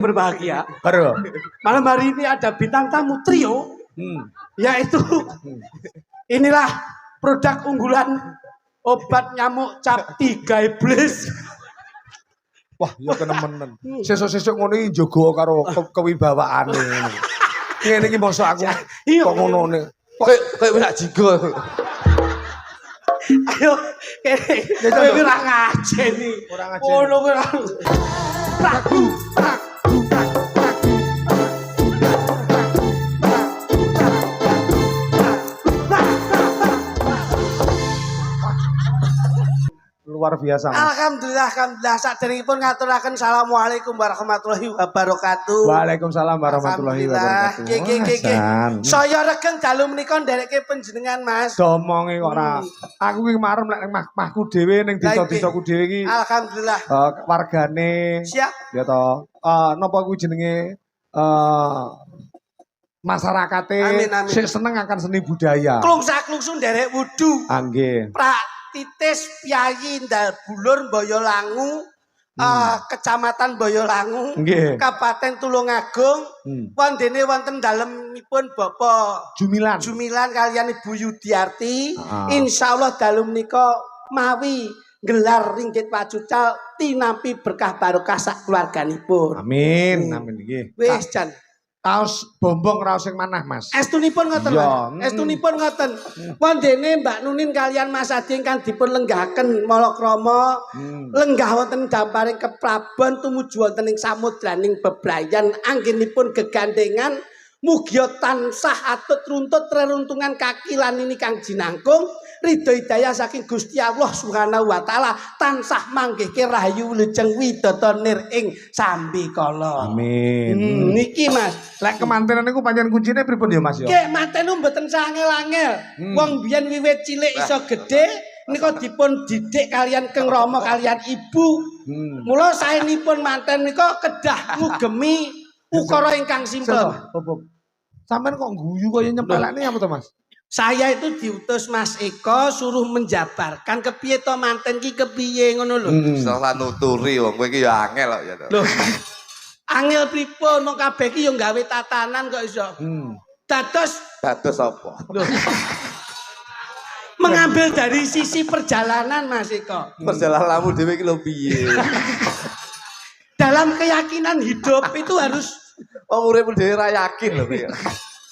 Berbahagia. Baru. Malam hari ini ada bintang tamu trio, yaitu inilah produk unggulan obat nyamuk cap 3 iblis. Wah, ya kenemenen. Sesuk-sesuk ngono iki njogo karo kewibawaane. Ngene iki mosok aku kok ngono ne. Kayak wis jigo. Ayo, kowe ora ngajeni. Ora ngajeni. Ngono ora. Prabu. Luar biasa. Mas. Alhamdulillah, saderengipun ngaturaken assalamualaikum warahmatullahi wabarakatuh. Waalaikumsalam warahmatullahi wabarakatuh. Saya regeng dalu menika ndereke panjenengan, Mas. Domonge kok ora. Aku ki kemarin lek ning mahku dhewe ning desa-desaku dhewe iki. Alhamdulillah. Wargane. Siap. Ya to. Napa kuwi jenenge masyarakate sik seneng akan seni budaya. Klungsa-klungsu nderek wudu. Nggih. Titis Piyayi Ndal Bulur Boyolangu, Kecamatan Boyolangu, Kabupaten Tulungagung, wondene wonten dalemipun Bapak Jumilan kalian Ibu Yudiarti. Insyaallah dalem menika mawi gelar ringgit pacucal tinampi berkah barokah sak keluarganipun. Amin, amin nggih. Wis jan. Taos bombong raos sing manah, Mas. Estunipun ngoten, Mas. Estunipun ngoten. Wondene Mbak Nunin kalian Mas Adi ingkang dipun lenggahaken Malakrama, lenggah wonten damparing keprabon tumuju wonten ing samudraning bebrayan anggenipun gegandengan mugia tansah atut runtut reruntungan kaki lan ini kang jinangkung ridho hidayah saking Gusti Allah Subhanahu wa taala tansah manggihke rahayu wilujeng widodon nir ing sambi kala. Amin. Niki Mas, lek kemantenan niku pancen kuncine pripun ya Mas ya? Nggih, manten mboten sangel-angel. Wong biyen wiwit cilik iso gedhe nika dipun didik kalian Keng Rama kalian Ibu. Mula saenipun manten nika kedah ngugemi ukara ingkang simpel. Sampeyan kok guyu kaya nyempelane apa to Mas? Saya itu diutus Mas Eko suruh menjabarkan kepiye to manten ki kepiye ngono lho. Salah nuturi wong kowe iki ya angel kok ya to. Lho. Angel pripun wong kabeh ki ya gawe tatanan kok iso. Dados apa? Lho. Mengambil dari sisi perjalanan Mas Eko. Perjalananmu dhewe iki lho piye? Dalam keyakinan hidup itu harus wong urip dhewe ra yakin lho kowe.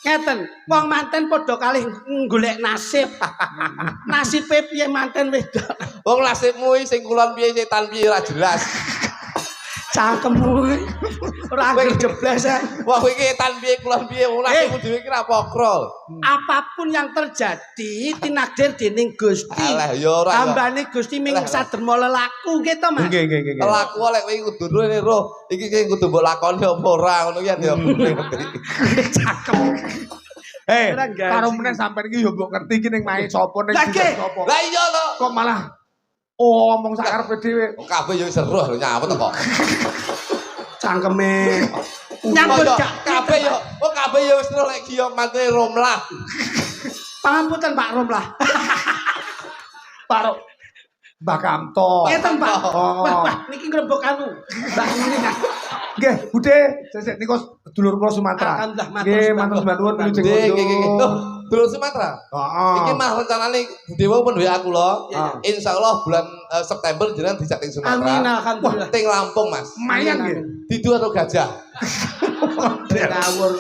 ngeten, wong manten padha kalih golek nasib. Nasibe piye manten wedok. Wong nasibmu iki sing kulon piye setan piye ora jelas. Cangkemmu ora jebles. Wah kowe iki setan piye kulon piye wong nasibmu dhewe iki ra pokro. Apapun yang terjadi tinakdir dening Gusti. Alah ya ora. Ambane Gusti ming saderma lelaku nggih to Mas. Nggih. Lelaku lek kowe kudu roh iki kudu mbok lakoni apa ora ngono ki ya. Cakep. Karo meneh sampean iki yo mbok ngerti iki ning mae sapa ning sapa. Lah iya to. Kok malah omong sak karepe dhewe. Kabeh yo seruh lho nyawet kok. Cangkeme. Nyambut kabeh yo. Oh kabeh yo wis lek ki yo mantene Romlah. Pangapunten Pak Romlah. Pak Mbak Kamto. Ngeten Pak. Wah, niki ngrembug anu. Mbak Nunin. Nggih, Budhe, sesuk niku dulur kula Sumatera. Nggih, matur nuwun wilujeng nggih. Dulur Sumatera. Heeh. Iki mah rencanane Budhe wau pun WA kula. Insyaallah bulan September jenengan dijak ning Sumatera. Amin alhamdulillah. Ting Lampung, Mas. Lumayan nggih. Didu atau gajah? Ngawur.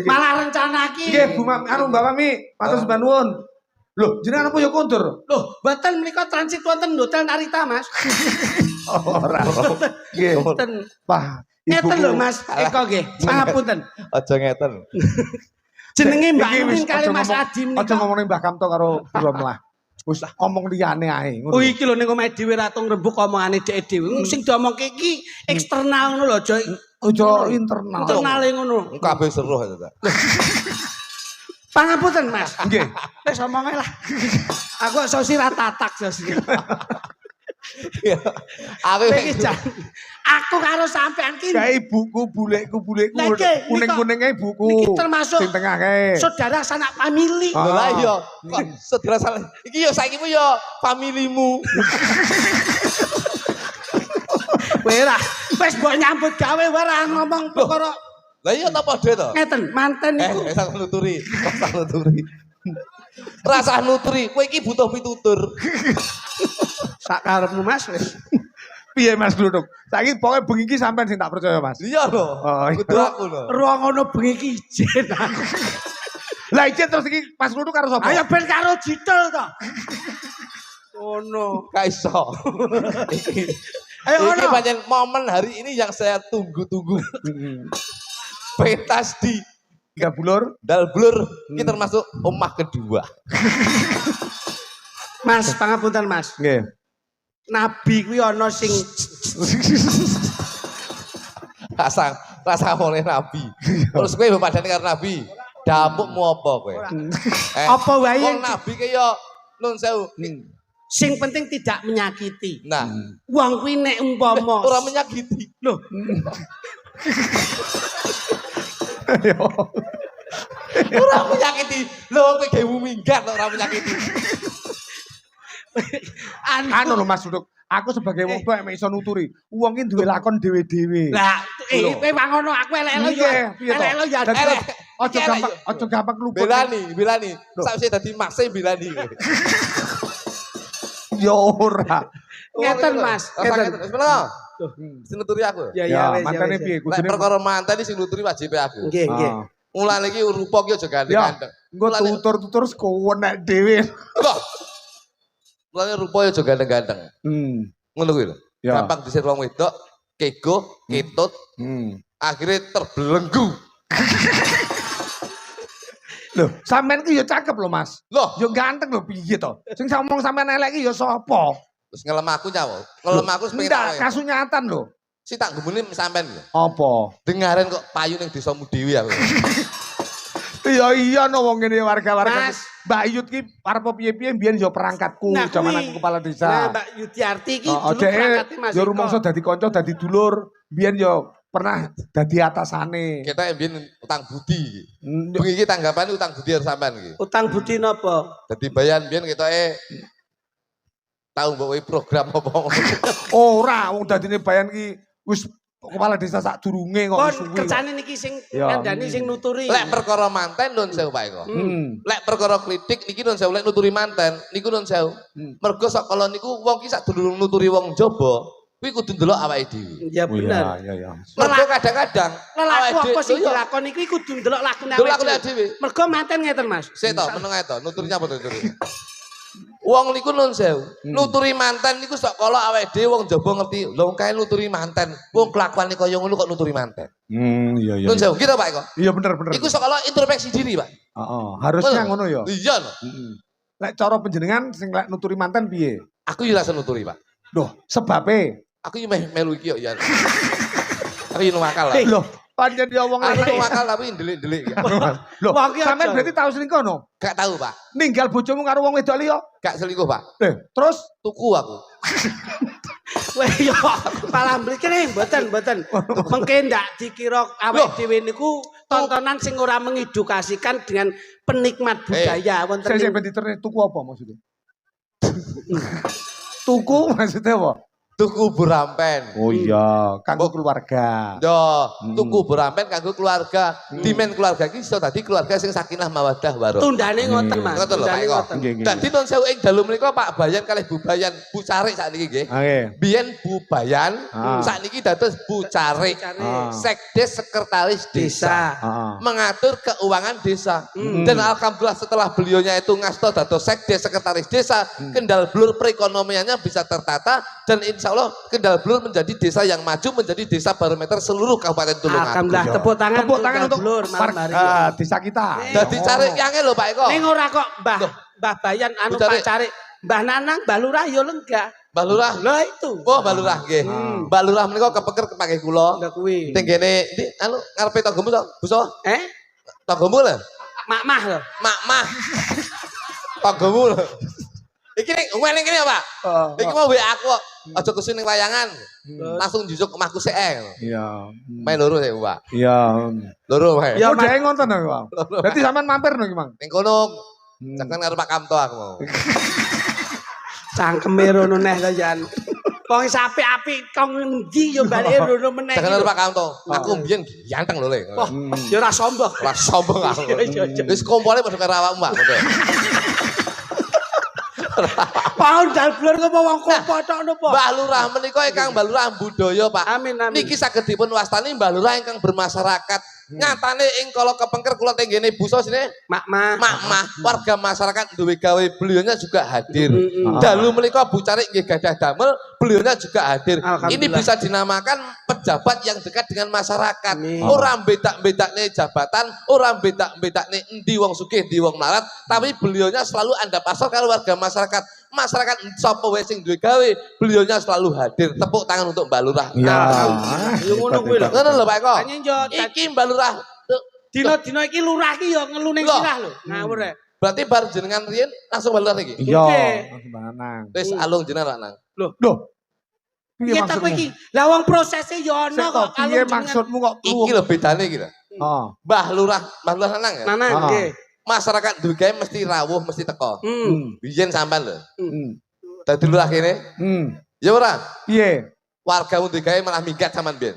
Malah rencana iki. Nggih, Bu Mami, anu Mbak Mami, matur nuwun. Loh, jenengan apa ya kondur? Loh, mboten menika transit wonten Hotel Narita, Mas. Ora. Nggih, mboten. Wah, ngeten lho Mas Eko nggih. Pangapunten. Aja ngeten. Jenenge Mbak Nunin kali Mas Adi menika. Aja ngomongin Mbah Kamto karo Romlah. Wis omong liyane ae ngono. Oh iki lho ning omahe dhewe ratung rembug omongane dhek dhewe. Sing diomongke iki eksternal ngono lho, aja internal. Internale ngono. Kabeh seruh ya, Pak. Pangapunten Mas. Nggih. Wis omonge lah. Aku sosi ra tatak sosi. Aku karo sampean ki. Kae buku bulekku kuning-kuning ae buku. Iki termasuk sing tengah kae. Saudara sanak famili. Lah iya. Saudara sanak. Iki yo saiki yo familimu. Wera. Wis mbok nyambut gawe ora ngomong perkara. Lah iya ta padha to? Ngeten, manten niku. Rasa nuturi, rasa nuturi. Rasa nuturi, kowe iki butuh pitutur. Sak karepmu Mas wis. Piye Mas Gluduk? Saiki pokoke bengi iki sampean sing tak percaya Mas. Iya lho. Oh, iya. Kudu aku lho. Ruang ngono bengi iki ijen. Lah iki terus iki Mas Gluduk karo sapa? Ayo ben karo Jitel to. Ono. Gak iso. Ayo Ini ono. pancen momen hari ini yang saya tunggu-tunggu. Pentas di Gabulur. Dalblur ini termasuk omah kedua. Mas, pangapunten Mas. Nggih. Nabi kuwi ana sing Rasa oleh Nabi. Terus kowe padane karo Nabi. Dapukmu apa kowe? apa wae Wong Nabi ki ya nun sewu. sing penting tidak menyakiti. Nah, Wong kuwi nek umpama ora menyakiti. lho, Ora menyakiti. Lho kowe gawe minggat ora menyakiti. Anu lho Mas Gluduk. Aku sebagai wong tua mek iso nuturi. Wong iki duwe lakon dhewe-dhewe. lah kowe wangono aku elek-elek yo. Iya, piye to? Elek-elek ya. Dadi Elek. aja gampang luput. Belani. Sakwise dadi makse belani. Ya ora. Ngeten Mas, ngeten. Wis menawa. Sing nuturi aku. Ya Ya, wis. mantane wis. piye? Lek Kudune perkara mantan iki sing nuturi wajib aku. Nggih, nggih. Mulane iki rupa ki aja Ya, gandeng-gandeng. engko tutur-tutur kowenek dhewe. Loh. Mulane rupa aja gandeng-gandeng. Ngono kuwi lho. Ya. Gampang disir wong wedok, kego, ketut, akhirnya terbelenggu. Loh, sampean ki ya cakep lho, Mas. Loh, Ya ganteng lho piye to? Sing ngomong sampean elek ki ya sapa? terus ngelem aku nyawa. Ngelem aku sepengin Ndak, tak. kasunyatan lho. Si tak gemuni sampean lho. Apa? Dengaran kok payu ning desamu dhewe aku. Iya no wong ngene warga-warga. Mas. Mbak Yut ki arep piye-piye mbiyen ya perangkatku Nah, zaman kuwi. aku kepala Nah, desa. Mbak Yudiarti iki Oh, dulu perangkate Mas. ya rumangsa dadi kanca, dadi dulur. Mbiyen ya pernah dadi atasane. Kita mbiyen utang budi iki. Mm, Bengi iki tanggapane utang budi karo sampean iki. Utang budi napa? Dadi bayan mbiyen ketoke tahu mbok kowe program apa. Ora, wong dadine bayan ki wis kepala desa sak durunge kok Kon suwi. kerjane niki sing Ya. kandhane sing nuturi. Lek perkara manten nun sewu Pak Eko. Lek perkara kritik niki nun sewu lek nuturi manten niku nun sewu. Mergo sak kala niku wong ki sak durung nuturi wong jaba, kuwi kudu ndelok awake dhewe. Ya Oh, bener. iya. Mergo kadang-kadang Lelaku apa sing dhewe- dilakoni iki kudu ndelok lakune Ndelok awake lakune dhewe. Mergo manten ngeten Mas. Sik to, meneng ae to, nuturinya apa to nuturi. Wong niku nun sewu, nuturi manten niku sak kala awake dhewe wong jaba ngerti, lho kae nuturi manten. Wong kelakuane kaya ngono kok nuturi manten. Iya. Nun sewu, gitu Pak Eko. Iya bener. Iku sak kala introspeksi diri, Pak. Heeh, harusnya ngono ya. Iya lho. Lek cara panjenengan sing lek nuturi manten piye? Aku yo langsung nuturi, Pak. Loh, sebabe. Aku yo melu iki yo ya. Aku yo nakal lah. Loh, pancen ya wong Aku lanang. nakal tapi ndelik-ndelik. Loh, Wong ki sampean aja. berarti tau selingkuh no? Gak tahu, Pak. Ninggal bojomu karo wong wedok liya. Gak selingkuh, Pak. Terus Tuku aku. Wah yo malah mriki mboten. Mengke ndak dikira awake dhewe niku tontonan sing ora mengedukasikan dengan penikmat budaya wonten saya ing- ben diterus tuku apa maksudnya? Tuku maksudnya apa? Tuku burampen. Oh iya, kanggo keluarga. Yo, tuku burampen kanggo keluarga. Dimen keluarga iki iso dadi keluarga sing sakinah mawaddah warahmah. tundane ngoten Mas. Ngoten lho, Pak Tundane Eko. ngoten. Nggih, nggih. Dadi non sewu ing dalu menika Pak Bayan kalih Bu Bayan, Bu Carik sakniki nggih. Oke. Biyen Bu Bayan, Ah. sakniki dados Bu Carik. Ah. Sekdes Sekretaris Desa. Heeh. Mengatur keuangan desa. Dan alhamdulillah setelah beliaunya itu ngasto dados sekdes sekretaris desa, Kendal Blur perekonomiannya bisa tertata dan insya Allah Kendal Blur menjadi desa yang maju, menjadi desa barometer seluruh Kabupaten Tulungagung. Alhamdulillah Ya. tepuk tangan Tepuk tangan untuk Blur malam hari ini. desa kita. Jadi cari yang lho Pak Eko. Ning ora kok Mbah Bayan anu Bu Carik. Pak Carik. Mbah Nanang, Mbah Lurah yo lenggah. Mbak Lurah. Lah itu. Oh Mbak Lurah nggih. Mbak Lurah menika kepeker kepake kula. Lah kuwi. Teng kene ndi anu ngarepe tanggomu to? Buso? Eh? Tanggomu lho. Mak-mah lho. Mak. Tanggomu lho. Iki ning ngene kene Pak. Iki mau WA aku kok. Aja kesini ning layangan. Langsung jujuk omahku sik ae. Iya. Main loro sik, Pak. Iya. Loro wae. Ya, Oh, dhek ngonten to, Bang. Berarti sampean mampir no iki, Mang. Ning kono jangan karo Pak Kamto aku mau. Cangkeme rono neh to Jan. Wong apik-apik kong endi yo balike rono meneh. Jangan Pak Kanto. Aku mbiyen ganteng lho Le. Ya ora sombong. Ora sombong aku. Wis kompone padha karo awakmu, Mbak. Paun dalblur kok wong kopo tok napa? Mbah Lurah menika ingkang Mbah Lurah budaya, Pak. Amin amin. Niki saged dipun wastani Mbah Lurah ingkang bermasyarakat. Nyatane ing kala kepengker kula tenggene busa sini Mak-mak. warga masyarakat duwe gawe beliaunya juga hadir. Dalu menika Bu Carik nggih gadah damel, beliaunya juga hadir. Ini bisa dinamakan pejabat yang dekat dengan masyarakat. Ora bedak-bedakne jabatan, ora bedak-bedakne endi wong sugih, endi wong melarat, tapi beliaunya selalu andap asal karo warga masyarakat. Masyarakat sapa wae sing duwe gawe, beliaunya selalu hadir. Tepuk tangan untuk Mbak Lurah. Ya. Yo ngono kuwi lho. Ngono lho Pak Eko. Iki Mbak Lurah. Dina-dina iki lurah ki yo ngelu ning sirah lho. Ngawur e. Berarti bar jenengan riyen langsung Mbak Lurah iki. Iya, langsung Nang. Wis alung jenengan Nang. Loh. Piye Iya tak maksudmu? iki. Lah wong prosese yo ono kok Piye maksudmu kok Iki lho bedane iki lho. Heeh. Mbah Lurah Nang ya. Nana nggih. Masyarakat duwe gawe mesti rawuh, mesti teko. Biyen sampean lho. Dadi lurah kene. Ya ora? Piye? Warga duwe gawe malah minggat sampean biyen.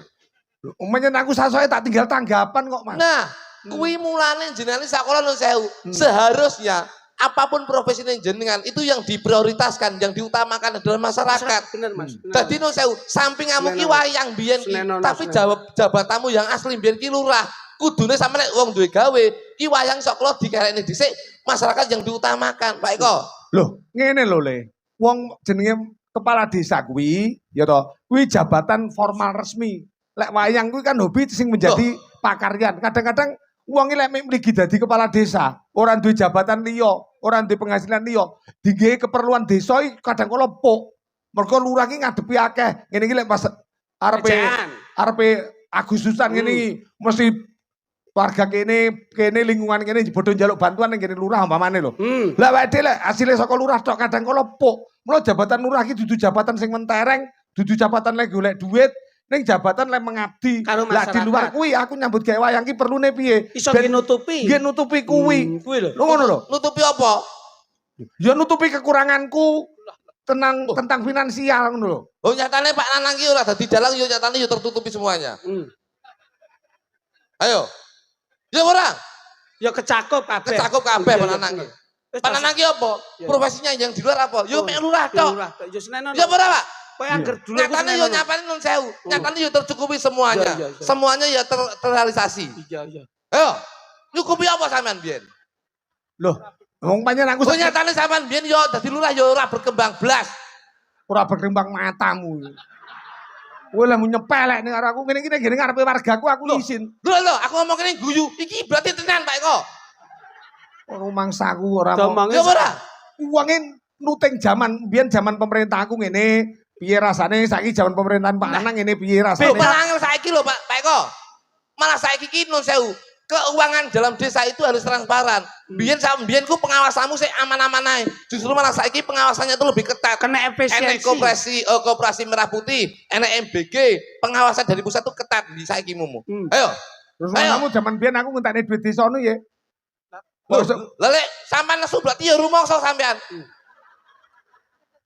Umpamanya aku sasoe tak tinggal tanggapan kok, Mas. Nah, kuwi mulane jenengan sakola nun sewu. Seharusnya apapun profesi jenengan itu yang diprioritaskan, yang diutamakan adalah masyarakat. Bener Mas. Dadi nun sewu, samping kamu ki wayang biyen ki, tapi jabatanmu yang asli biyen ki lurah. Kudune sampeyan wong duwe gawe, ki wayang sok kula dikerekne dhisik, masyarakat yang diutamakan, Pak Eko. Loh, ngene lho, Le. Wong jenenge kepala desa kuwi, ya toh, kuwi jabatan formal resmi. Lek wayang kuwi kan hobi sing menjadi pakaryan. Kadang-kadang wong iki lek mligi dadi kepala desa, ora duwe jabatan liya, ora duwe penghasilan liya, digawe keperluan desa iki kadang kala pok. Mergo lurah iki ngadepi akeh. Ngene iki lek pas arepe Agustusan ngene iki mesti warga kene lingkungan kene bodho njaluk bantuan ning kene lurah umpamane lho. Lah awake dhewe lek asile saka lurah tok kadang kala pok. Mula jabatan lurah iki dudu jabatan sing mentereng, dudu jabatan lek golek duit, ning jabatan lek mengabdi. Lah di luar kuwi aku nyambut gawe wayang ki perlune piye? Iso nutupi. Nggih nutupi kuwi. Kuwi lho. Lho ngono lho. Nutupi apa? Ya nutupi kekuranganku tentang finansial ngono lho. Oh nyatane Pak Nanang ki ora dadi dalang yo nyatane yo tertutupi semuanya. Ayo. Ya ora? Ya kecakup kabeh. Kecakup kabeh Pak Nanang ki. Pak Nanang ki apa? Profesinya yang di luar apa? Yo mek lurah tok. Ya senenono. Ya ora, Pak? Kowe angger dulu nyatane yo nyapane nun sewu. Nyatane yo tercukupi semuanya. Semuanya ya terrealisasi. Iya, iya. Ayo. Nyukupi apa sampean biyen? Loh, wong panjenengan aku nyatane sampean biyen yo dadi lurah yo ora berkembang blas. Ora berkembang matamu. Kowe lah nyepelek ning karo aku ngene-ngene ngene ngarepe wargaku aku izin. Lho, aku ngomong kene guyu. Iki berarti tenan Pak Eko. Ora mangsaku ora. Ya ora. Uangin nuting zaman biyen zaman pemerintah aku ngene, piye rasane saiki zaman pemerintahan Pak Nanang ngene piye rasane. Malah saiki lho Pak Eko. Malah saiki ki nun sewu. Keuangan dalam desa itu harus transparan. Biyen ku pengawasanmu sih aman-aman ae. Justru malah saiki pengawasannya itu lebih ketat. Kena efisiensi. Enek koperasi Merah Putih, enek MBG, pengawasan dari pusat itu ketat di saiki mumu. Ayo. Terus kamu zaman biyen aku ngentakne duit desa nu ya. Lah lek sampean nesu berarti ya rumangsa sampean.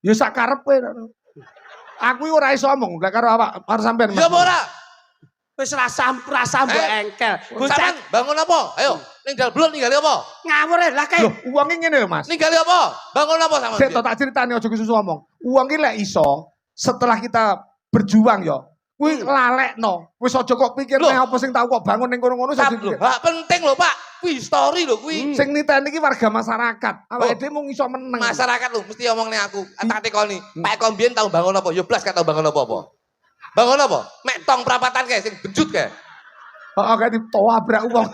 Ya sak karepe. Aku iki ora iso omong lek karo awak karo sampean. Ya ora. Wis rasa mbok engkel. Sampean bangun apa? Ayo, ninggal blon ninggali apa? Ngawur lah kae. Loh, uangnya ngene lho, Mas. Ninggali apa? Bangun apa sampean? Sik tak critani aja kesusu omong. Uang iki lek iso setelah kita berjuang ya. Kuwi lalekno. Wis aja kok pikir nek apa sing tau kok bangun ning kono-kono sing hak penting lho, Pak. Kuwi story lho kuwi. Sing niteni iki warga masyarakat. Awake dhewe mung iso meneng. Masyarakat lho mesti omong ning aku. Tak tekoni. Pak Eko mbiyen tau bangun apa? Ya blas gak tau bangun apa-apa. Bangun apa? Mek tong perapatan kae sing benjut kae. Heeh, kae ditobrak wong.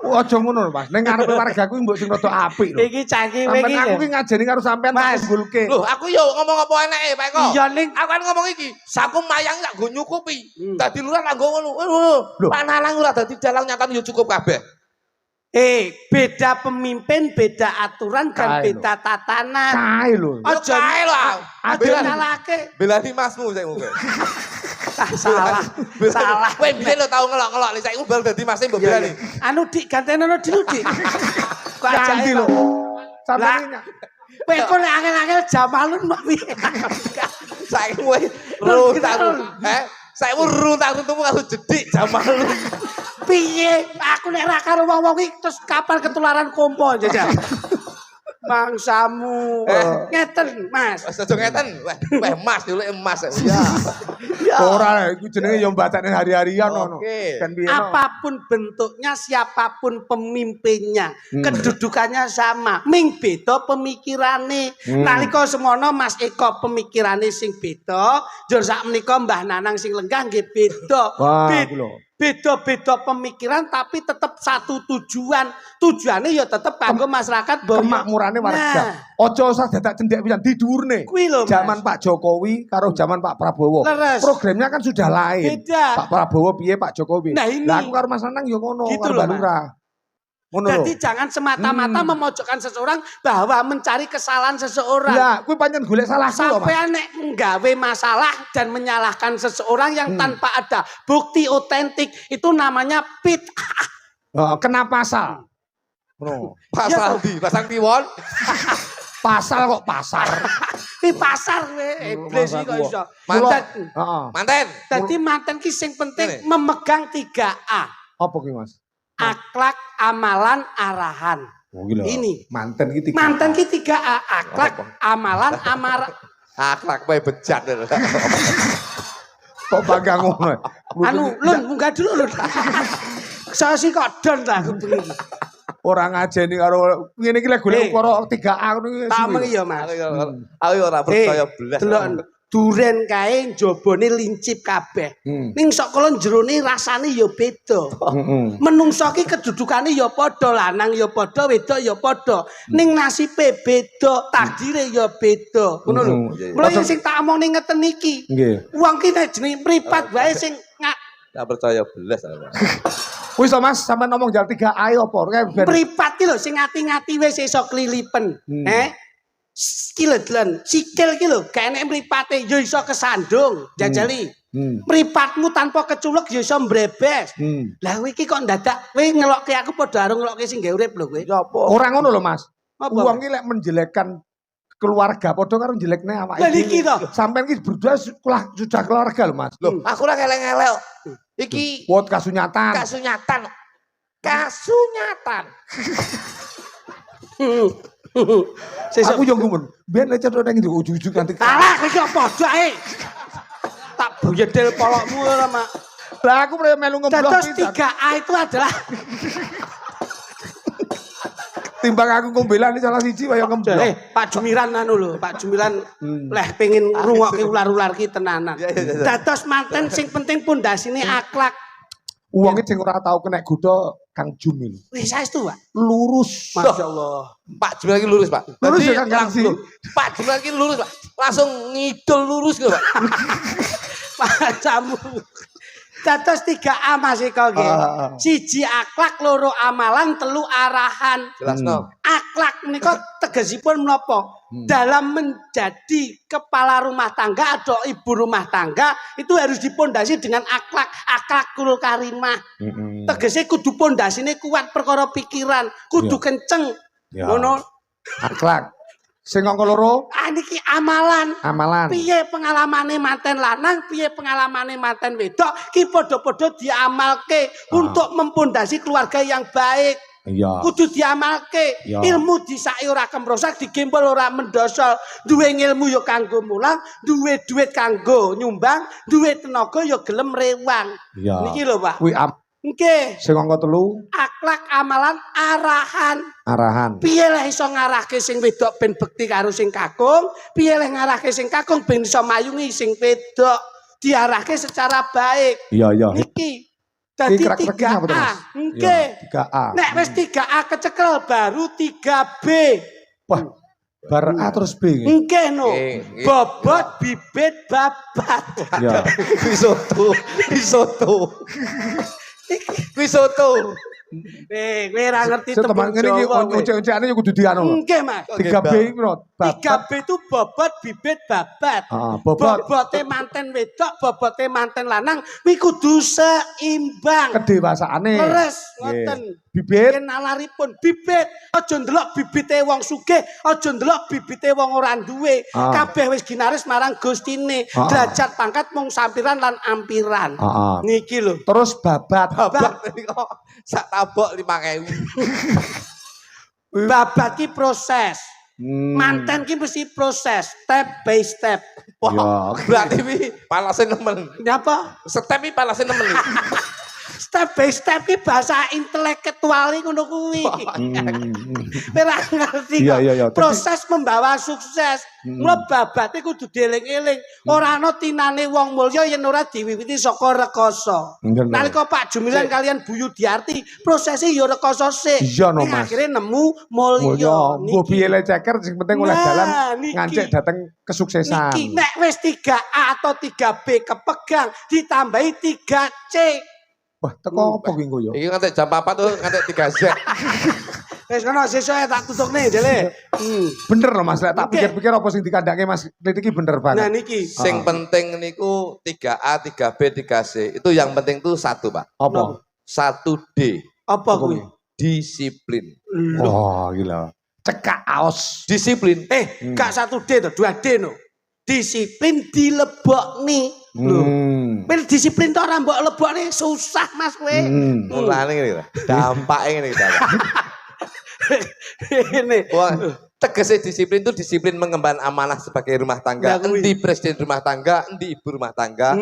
Aja ngono lho, Mas. Ning ngarepe wargaku mbok sing rada apik lho. Iki cangkem iki. Aku ki ngajeni karo sampean tak unggulke. Lho, aku yo ngomong apa eneke, Pak Eko. Iya ning aku kan ngomong iki. Saku mayang tak go nyukupi. Dadi lurah tak go ngono. Pak Nanang ora dadi dalang nyatane yo cukup kabeh. Beda pemimpin, beda aturan dan beda tatanan. Kae lho. Aja kae lho. Aja nyalake. Belani masmu sik mungkin. Salah. Kowe biyen lho tau ngelok-ngelok, saiki baru dadi masih mbok belani. Anu Dik, gantenono dulu Dik. Kok Ganti lho. Sampeyan Kowe kok nek angel-angel Jamalun mah piye? Saiki kowe runtang. Saiki runtang-runtungmu karo jedik Jamalun. Piye? Aku nek ra karo wong-wong iki terus kapal ketularan kompo jajal. Bangsamu. Ngeten, Mas. Wes aja ngeten. Weh Mas dulu Mas. Ya. Ora iku jenenge yo mbacane hari-harian ngono. Oke. Kan piye no? Apapun bentuknya, siapapun pemimpinnya, kedudukannya sama. Ming beda pemikirane. Nalika semono Mas Eko pemikirane sing beda, njur sak menika Mbah Nanang sing lenggah nggih beda. Wah, iku lho. Beda-beda pemikiran tapi tetap satu tujuan. Tujuannya ya tetap kanggo masyarakat Kemakmurane warga. Aja usah dadak cendhek pisan didhuwurne. Kuwi lho, Mas. Zaman Pak Jokowi karo zaman Pak Prabowo. Leres. Programnya kan sudah lain. Beda. Pak Prabowo piye, Pak Jokowi. Nah, ini. Lah aku karo Mas Nanang yo ngono, Gitu karo loh, Mbak Lurah. Ngono lho. Jadi jangan semata-mata memojokkan seseorang bahwa mencari kesalahan seseorang. Lah, kuwi pancen golek salahku lho, Mas. Sampai nek nggawe masalah dan menyalahkan seseorang yang tanpa ada bukti otentik itu namanya Kena pasal. Ngono. Pasal di, pasang tiwon. Pasal kok pasar. pasar we iblis iki kok iso. Manten. Heeh. Manten. Dadi manten ki sing penting Ini. memegang 3A. Apa ki, Mas? Akhlak, amalan, arahan. Oh, gila. Ini. Manten ki tiga. Manten ki 3A, akhlak, amalan, Akhlak kowe bejat. Kok bangga ngono. Anu, Lun, munggah dulu Lun. Saya sih kok don lah kepengen. Ora ngajeni karo ngene iki lek golek ukara 3A ngono iki. Tamen ya, Mas. Aku ora percaya belas. Delok duren kae njabane lincip kabeh. Ning sok kala jerone rasane ya beda. Menungso ki kedudukane ya padha, lanang ya padha, wedok ya padha. Ning nasibe beda, takdire ya beda. Ngono lho. Mulane sing tak omongne ngeten iki. Nggih. Wong ki nek jenenge mripat wae sing Gak percaya belas. Wis to Mas, sampean ngomong jal 3A apa? mripat ki lho sing ngati-ngati wis iso klilipen. Skiledlen, sikil ki lho, gak enek mripate ya iso kesandung, jajali. Mripatmu tanpa keculuk ya iso mbrebes. Lah kowe iki kok dadak kowe ngelokke aku padha karo ngelokke sing gawe urip lho kowe. Ora ngono lho Mas. Apa? Wong ki lek menjelekkan keluarga padha karo jelekne awake Lah niki to. Sampeyan ki berdua sudah keluarga lho Mas. Loh, aku ora elek-elek. Iki Wot kasunyatan. Kasunyatan. Aku yo ngumun. Biyen lek cetok ning ujug-ujug nanti. Alah kowe iki padha ae. Tak buyedel polokmu ora, Mak. Lah aku melu ngeblok Terus 3A itu adalah timbang aku ngombelan salah siji kaya ngeblok. Pak Jumiran anu lho, Pak Jumiran leh pengin ngrungokke ular-ular ki tenanan. Dados manten sing penting pondasine akhlak. Wong iki sing ora tau kena godha Kang Jumil. Wis saestu, Pak. Lurus. Masyaallah. Pak Jumilan iki lurus, Pak. Lurus Dadi ya, Kang langsung Gangsi? Pak Jumilan iki lurus, Pak. Langsung ngidul lurus gitu, Pak. Pak Camu. Dados 3A Mas Eko nggih. Siji akhlak, loro amalan, telu arahan. Jelasno. Akhlak menika tegesipun menapa? Dalam menjadi kepala rumah tangga atau ibu rumah tangga itu harus dipondasi dengan akhlakul karimah. Tegese kudu pondasine kuat perkara pikiran, kudu kenceng. Ngono. Akhlak. Sing kok loro Niki amalan. amalan. Piye pengalamane manten lanang, piye pengalamane manten wedok, ki padha-padha diamalke untuk mempondasi keluarga yang baik. Iya. Kudu diamalke. Ya. Ilmu disai ora kemrosak, digembel ora mendosol. Duwe ilmu ya kanggo mulang, duwe duit kanggo nyumbang, duwe tenaga ya gelem rewang. Iya. Niki lho, Pak. Kuwi Nggih. sing kok telu Akhlak, amalan, arahan. arahan. Piye lah iso ngarahke sing wedok ben bekti karo sing kakung, piye lah ngarahke sing kakung ben iso mayungi sing wedok, diarahke secara baik. Iya iya. Niki dadi Iki krak-kraknya apa to, 3A. Mas? Nggih. 3A. Nek wis 3A kecekel baru 3B. Wah, bar A terus B. Nggih no. Nggih. Bobot, bibit, babat. Ya. Kuwi soto. Kowe ora ngerti tembung Ngene iki Jawa. ucek-ucekane yo kudu dianu lho. Nggih, Mas. 3B iki lho. 3B itu bobot, bibit, babat. Bobot. Bobote manten wedok, bobote manten lanang kuwi kudu seimbang. Kedewasaane. Leres ngoten. Bibit. Yen nalaripun bibit, aja ndelok bibite wong sugih, aja ndelok bibite wong ora duwe. Kabeh wis ginaris marang Gustine. Derajat pangkat mung sampiran lan ampiran. Niki lho. Terus babat. Babat ini kok sak tabok 5.000. Babat ki proses. Manten ki mesti proses, step by step. Wah, berarti wi palase nemen. Nyapa? Step iki palase nemen. Step by step ki bahasa intelektual ngono kuwi. Ora ngerti kok. Iya. Proses membawa sukses. Mula babate kudu dieling-eling. Ora ana tinane wong mulya yen ora diwiwiti saka rekoso. Nalika Pak Jumilan kalian Bu Yudiarti, prosesnya ya rekoso sik. Iya no, Mas. Akhirnya nemu mulya. Mbok piye le ceker sing penting oleh dalan ngancik dateng kesuksesan. Niki nek wis 3A atau 3B kepegang ditambahi 3C. Wah, teko apa kuwi engko yo? Iki ngantek jam 4 tuh ngantek 3Z. Wis kono sesuk tak tutukne jele. Bener loh Mas, lek tak pikir-pikir apa sing dikandake Mas iki bener banget. Nah niki Sing penting niku 3A, 3B, 3C. Itu yang penting tuh satu, Pak. Apa? 1D. apa kuwi? Disiplin. Oh, gila. Cekak aos. Disiplin. Gak 1D to, 2D no. Disiplin dilebokne. Lho. Pen disiplin to ora mbok lebokne susah Mas kowe. Mulane ngene lho. Dampake ngene iki. Ini. Wah, tegese disiplin itu disiplin mengemban amanah sebagai rumah tangga. Endi presiden rumah tangga, endi ibu rumah tangga.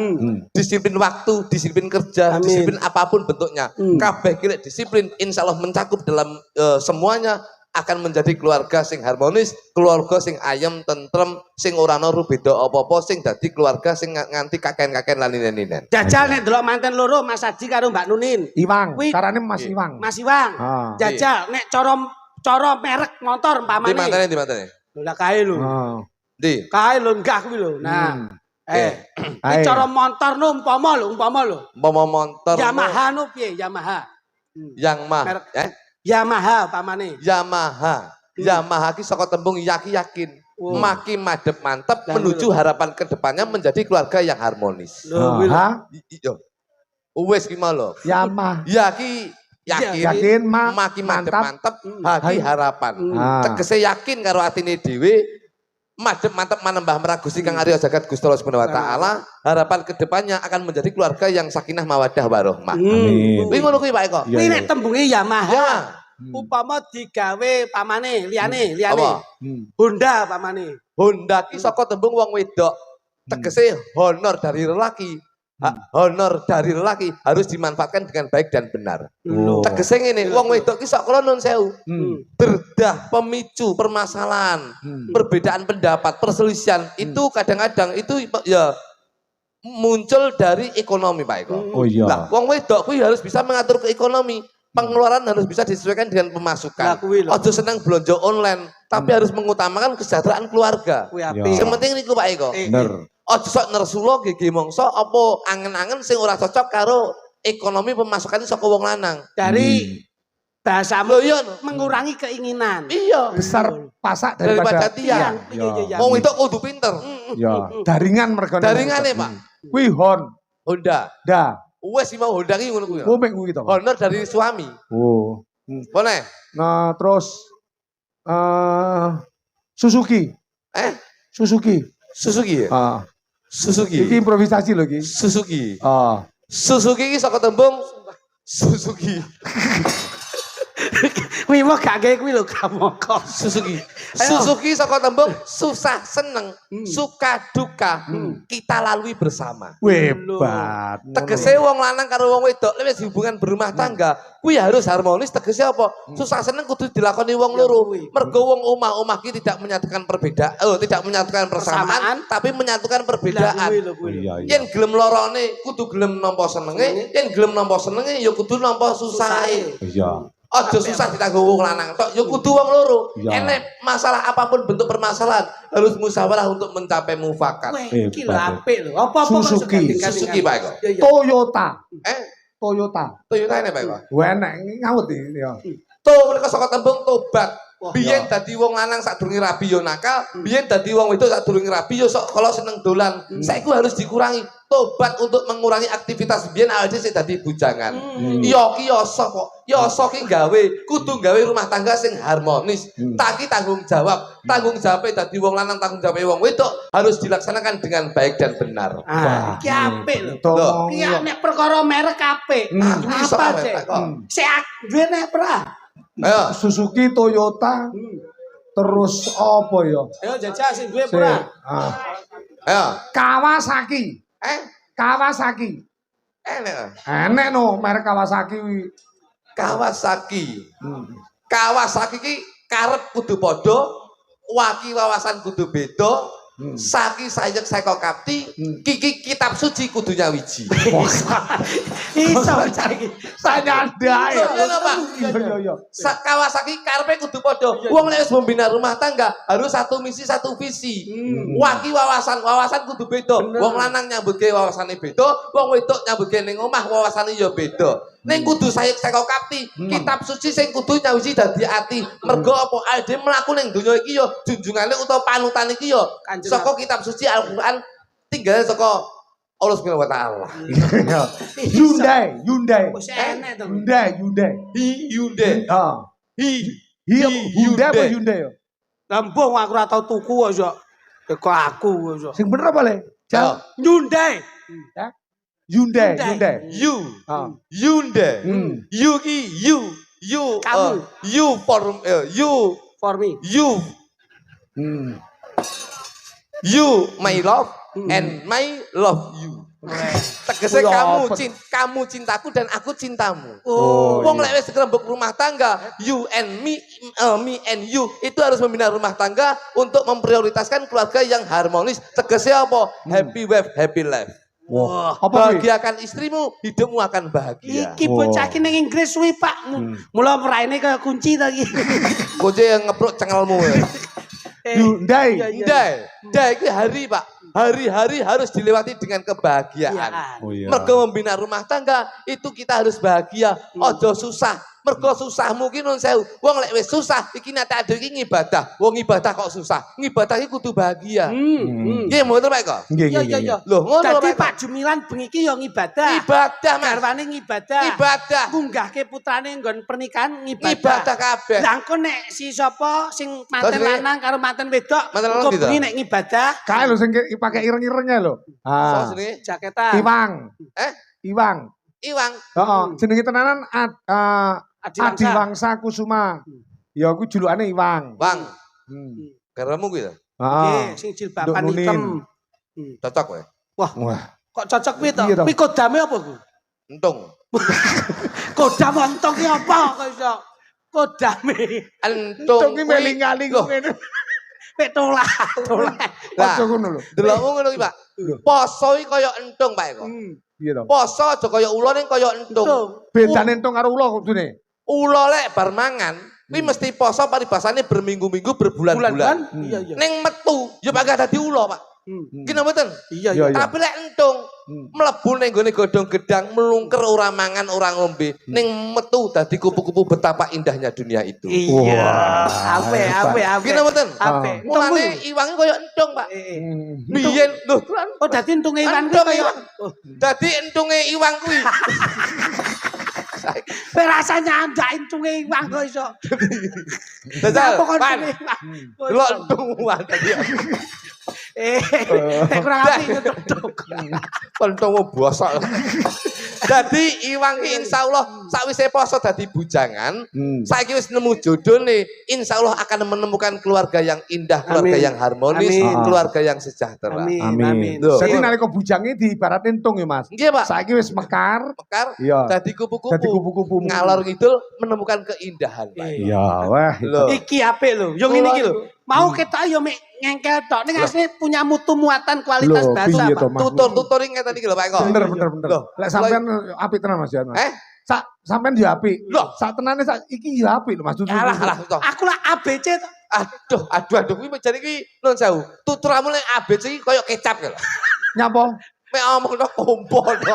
Disiplin waktu, disiplin kerja, disiplin apapun bentuknya. Kabeh kira disiplin insya Allah mencakup dalam semuanya akan menjadi keluarga sing harmonis, keluarga sing ayem, tentrem, sing ora ono beda apa-apa, sing dadi keluarga sing nganti kakek-kakek lan ninen-ninen. Jajal nek delok manten loro Mas Haji karo Mbak Nunin. Iwang, carane Mas Iwang. Mas Iwang. Jajal nek cara merek motor umpamane. Di mantene. Lho lah kae lho. Ndi? Kae lho enggak kuwi lho. Nah. Iki cara motor no umpama lho. Umpama motor Yamaha no piye? Yamaha. Yang mah Yamaha umpamane. Yamaha ki saka tembung yakin. Makin madep mantep menuju harapan kedepannya menjadi keluarga yang harmonis. Iya. Wes ki mau lho. Yamaha. Yakin makin mantep haki harapan. Tegese yakin karo atine dhewe madep mantep manembah meragusi Kang Arya Jagat Gusti Allah Subhanahu wa taala, harapan kedepannya akan menjadi keluarga yang sakinah mawaddah warahmah. Amin. Kuwi ngono kuwi Pak Eko. Kuwi nek tembunge Yamaha. Upama digawe pamane liyane. Honda pamane. Honda ki saka tembung wong wedok. Tegese honor dari lelaki. Honor dari lelaki harus dimanfaatkan dengan baik dan benar. Tegese ngene, wong wedok ki sok kula nun sewu. Berdah pemicu permasalahan, perbedaan pendapat, perselisihan itu kadang-kadang itu ya muncul dari ekonomi Pak Eko. Oh iya. Lah wong wedok kuwi harus bisa mengatur ke ekonomi. Pengeluaran harus bisa disesuaikan dengan pemasukan. Ojo senang belanja online, tapi harus mengutamakan kesejahteraan keluarga. Yang penting niku Pak Eko. Bener. Ojo sok nersulo gege mongso apa angen-angen sing ora cocok karo ekonomi pemasukan saka wong lanang. Dari bahasamu mengurangi keinginan. Iya. Besar pasak daripada tiang. Iya. Wong itu kudu pinter. Ya, daringan mergo. Daringane, Pak. Kuwi Honda. Wes mau Honda ki ngono kuwi. Oh, mek kuwi to. Honor dari suami. Oh. Boleh. Nah, terus Suzuki. Suzuki ya? Suzuki. Iki improvisasi lho iki. Suzuki. Suzuki iki saka tembung Suzuki. Kuwi mah gak gawe kuwi lho kamoko. Suzuki saka tembung susah seneng, suka duka kita lalui bersama. Hebat. Tegese wong lanang karo wong wedok wis hubungan berumah tangga, kuwi harus harmonis. Tegese apa? Susah seneng kudu dilakoni wong loro. Mergo wong omah-omah ki tidak menyatukan perbedaan, tidak menyatukan persamaan, tapi menyatukan perbedaan. Yen gelem lorone kudu gelem nampa senenge, yen gelem nampa senenge ya kudu nampa susahe. Iya. Aja susah ditanggung wong lanang tok, ya kudu wong loro. Enek masalah apapun bentuk permasalahan harus musyawarah untuk mencapai mufakat. Iki lho apik lho. Apa Suzuki Pak Eko. Toyota. Toyota. Toyota ini Pak Eko. Enek ngawut iki ya. To mereka saka tembung tobat. Biyen dadi wong lanang sadurunge rabi yo nakal, biyen dadi wong wedok sadurunge rabi yo sok kalau seneng dolan. Saiki harus dikurangi. Tobat untuk mengurangi aktivitas biyen awake sing dadi bujangan. Iya ki yoso kok. Yoso ki gawe, kudu gawe rumah tangga sing harmonis. Taki tanggung jawab. Tanggung jawabé dadi wong lanang, tanggung jawabé wong wedok harus dilaksanakan dengan baik dan benar. Iki apik lho. Iki nek perkara merek apik. Apa sih? Sik duwe nek pra. Ayo. Suzuki, Toyota, terus apa ya? Ayo jajal sing duwe pra. Ayo. Kawasaki. Kawasaki. Enek no merek Kawasaki wi. Kawasaki. Kawasaki ki karep kudu padha, waki wawasan kudu beda. Saki sayek seko kapti, kiki kitab suci kudu nyawiji. Iso cari. Sanyandai. Iya, Pak. Iya. Kawasaki karepe kudu padha. Wong nek wis membina rumah tangga harus satu misi satu visi. Waki wawasan kudu beda. Wong lanang nyambutke wawasane beda, wong wedok nyambutke ning omah wawasane ya beda. Ning kudu sayek seko kapti, kitab suci sing kudu nyawiji dadi ati. Mergo apa alde mlaku ning donya iki ya junjungane utawa panutan iki ya saka kitab suci Al-Qur'an tinggal saka Allah Subhanahu wa taala. Hyundai. Wis enek to. Hyundai. Hyundai apa Hyundai ya? Lambung aku ora tau tuku kok. Teko aku kok. Sing bener apa le? Hyundai. Hyundai. Hyundai. You ki you Kamu. you For me. You my love and my love you. Tegese kamu cintaku dan aku cintamu. Wong lek wis rembug rumah tangga, you and me and you itu harus membina rumah tangga untuk memprioritaskan keluarga yang harmonis. Tegese apa? Happy wife, happy life. Wah, bahagiakan istrimu, hidupmu akan bahagia. Iki bocah iki ning Inggris suwi, Pak. Mula praine kaya kunci ta iki. Kunci yang ngepruk cengelmu. Hyundai. Iki hari, Pak. Hari-hari harus dilewati dengan kebahagiaan. Mergo membina rumah tangga itu kita harus bahagia, ojo susah. Mergo susahmu ki nun sewu. Wong lek wis susah iki nek ade iki ngibadah. Wong ibadah kok susah. Ngibadah iki kudu bahagia. Nggih mboten Pak kok? Iya. Lho ngono lho Dadi Pak Jumilan bengi iki ya ngibadah. Ibadah Mas. Garwane ngibadah. Ibadah. Ngunggahke putrane nggon pernikahan ngibadah. Ibadah kabeh. Lah engko nek si sapa sing manten lanang karo manten wedok Manten lanang engko gitu? bengi nek ngibadah Kae lho sing pakai ireng-irengnya lho. Sopo jenenge? jaketan. Iwang. Iwang. Heeh, jenenge tenanan Adiwangsa Kusuma. Ya aku julukane Iwang. Bang. Garamu kuwi to? Nggih, sing jilbaban Nduk hitam. Cocok kowe. Wah, kok cocok piye to? Iya to. Kuwi kodame apa ku? Entung. Kodam ontong ki apa kok iso? Kodame. Entung Ki meling-aling ngene. Pek tolak. Aja ngono lho. Delokmu ngono ki, Pak. Poso iki kaya entung, Pak Eko. Piye to? Poso aja kaya ula ning kaya entung. Bedane entung karo ula kudune. Ula lek bar mangan, kuwi mesti poso paribasane berminggu-minggu, berbulan-bulan. Iya. Ning metu, ya Pak gak dadi ula, Pak. Kena mboten? Iya. Tapi lek entung mlebu ning gone godhong gedang, melungker ora mangan, ora ngombe, ning metu dadi kupu-kupu betapa indahnya dunia itu. Iya. Ape. Kena mboten? Ape. Mulane iwange kaya entung, Pak. Biyen lho, Oh dadi entunge iwan entung kuwi kaya iwang. Dadi entunge iwang kuwi. kowe rasanya ndak entunge iwan kok iso. Dajal, Apa kok Pan. entunge iwan? Delok entungan tadi. Kurang apik ngetuk. Pentungmu bosok. Dadi iwang ki insyaallah sakwise poso dadi bujangan, saiki wis nemu jodone, insyaallah akan menemukan keluarga yang indah, keluarga yang harmonis, keluarga yang sejahtera. Amin. Jadi nalika bujange diibaratin entung ya, Mas. Nggih, Pak. Saiki wis mekar. Mekar dadi kupu-kupu. Dadi kupu-kupu. Ngalor ngidul menemukan keindahan, Pak. Iya, wah. Iki apik lho. Yo ngene iki lho. Mau ketok yo mek ngengkel tok. Ning asli punya mutu muatan kualitas Loh, bahasa, piye Pak. to, Mas? Tutur ngeten iki lho, Pak Eko. Bener. Loh, Lek sampean apik tenan Mas Jan. Sampean yo apik. Loh. Sak tenane iki yo apik lho Mas. Alah. Aku lah ABC to. Aduh, kuwi jane iki nun sewu. Tuturamu ning ABC iki koyo kecap lho. Nyapa? Mek omongno kompol to.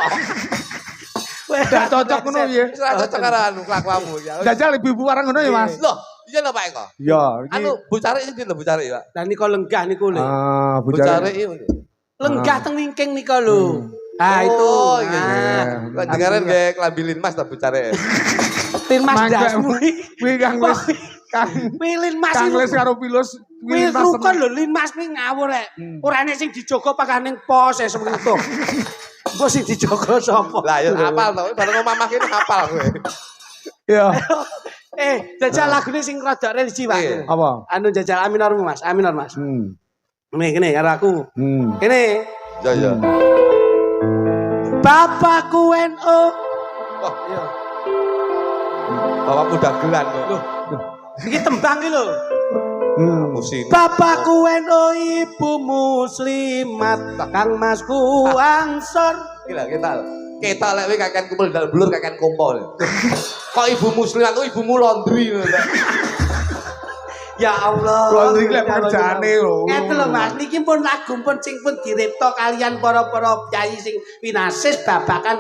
Dak cocok ngono ya. Wis ora cocok karo anu kelakuanmu ya. Jajal ibu-ibu warang ngono ya, Mas. Loh, iya lho Pak Eko. Iya, iki. Anu Bu Cari iki lho Bu Cari, Pak. Lah niku lenggah niku lho. Ah, Bu bujare. Cari iki. Lenggah teng wingking niku lho. Ah itu. Oh, iya. Nah, Kok dengaran kayak kelambilin Mas tak Bu Cari. Tin Mas Mangga, dasmu. kuwi kang wis kang Pilin Mas kang iki. les karo pilus Kuwi rukun lho Lin Mas kuwi ngawur rek. Ora enek sing dijogo pakane pos ya semono to. Kok sing dijogo sapa? Lah ya hafal to, bareng mamah kene hafal kowe. Iya. Jajal lagune sing rada religi, Pak. Apa? Anu jajal Aminor Mas, Aminor Mas. Nih kene karo aku. Kene. Ya ya. Bapakku NU. Wah, iya. Bapakmu dagelan kok. Iki tembang iki lho. Musin. Bapakku NU, ibu muslimat, Kang Masku Ansor. Gila kita lek kowe kakean kumpul dal blur kakean kumpul. Kok ibu muslim aku ibumu laundry ngono. Ya Allah. Laundry lek pekerjaane lho. Ngeten lho Mas, niki pun lagu pun sing pun diripta kalian para-para kyai sing pinasis babakan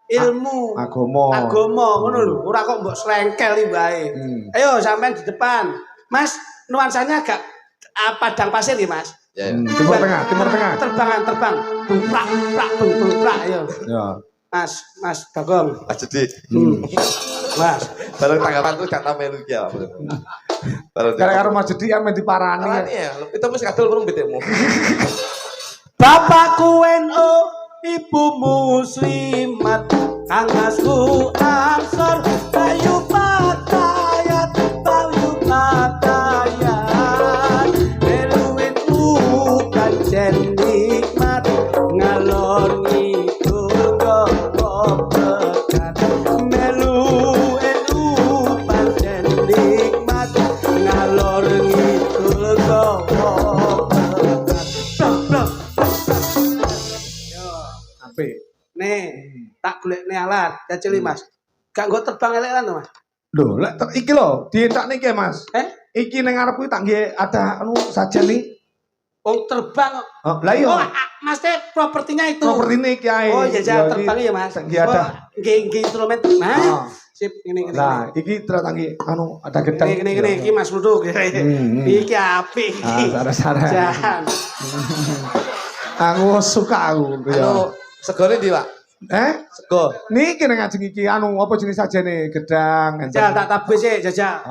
ilmu agama ngono lho. Ora kok mbok slengkel wae. Ayo sampean di depan. Mas, nuansanya agak padang pasir ya, Mas. Ya. Timur Tengah. Terbang. Bungprak, ayo. Ya. Mas Bagong. Jadi Mas. bareng tanggapan tuh kata melu ki ya. Bareng Gara-gara Mas Jedi ame diparani. Parani ya, itu mesti kadal burung betemu. Bapakku NU, ibu muslimat, Kang Masku Ansor, Bayu Patayat, Meluin bukan jen nikmat, ngalor ngidul gopekat. Meluin bukan jen nikmat, ngalor ngidul gopekat. Blok. Apik. Nih, tak golekne alat, jajal Mas. Gak nggo terbang elek lan to, Mas. Lho, lek iki lho, dientakne iki Mas. Iki ning ngarep kuwi tak nggih ada anu sajen nih. Wong terbang. Lah iya. Oh, Mas teh propertinya itu. Propertine iki ae. Oh, ya terbang ya, Mas. Nggih ada. Nggih instrumen. Nah, sip ngene. Lah, iki terus nggih anu ada gedang. Ngene iki Mas Luduk. Iki apik iki. Sarah-sarah. Jan. Aku suka aku. Anu segone ndi, Pak? Sego. Niki ning ngajeng iki anu apa jenis sajene gedang. Jajal tak tabus sik, jajal.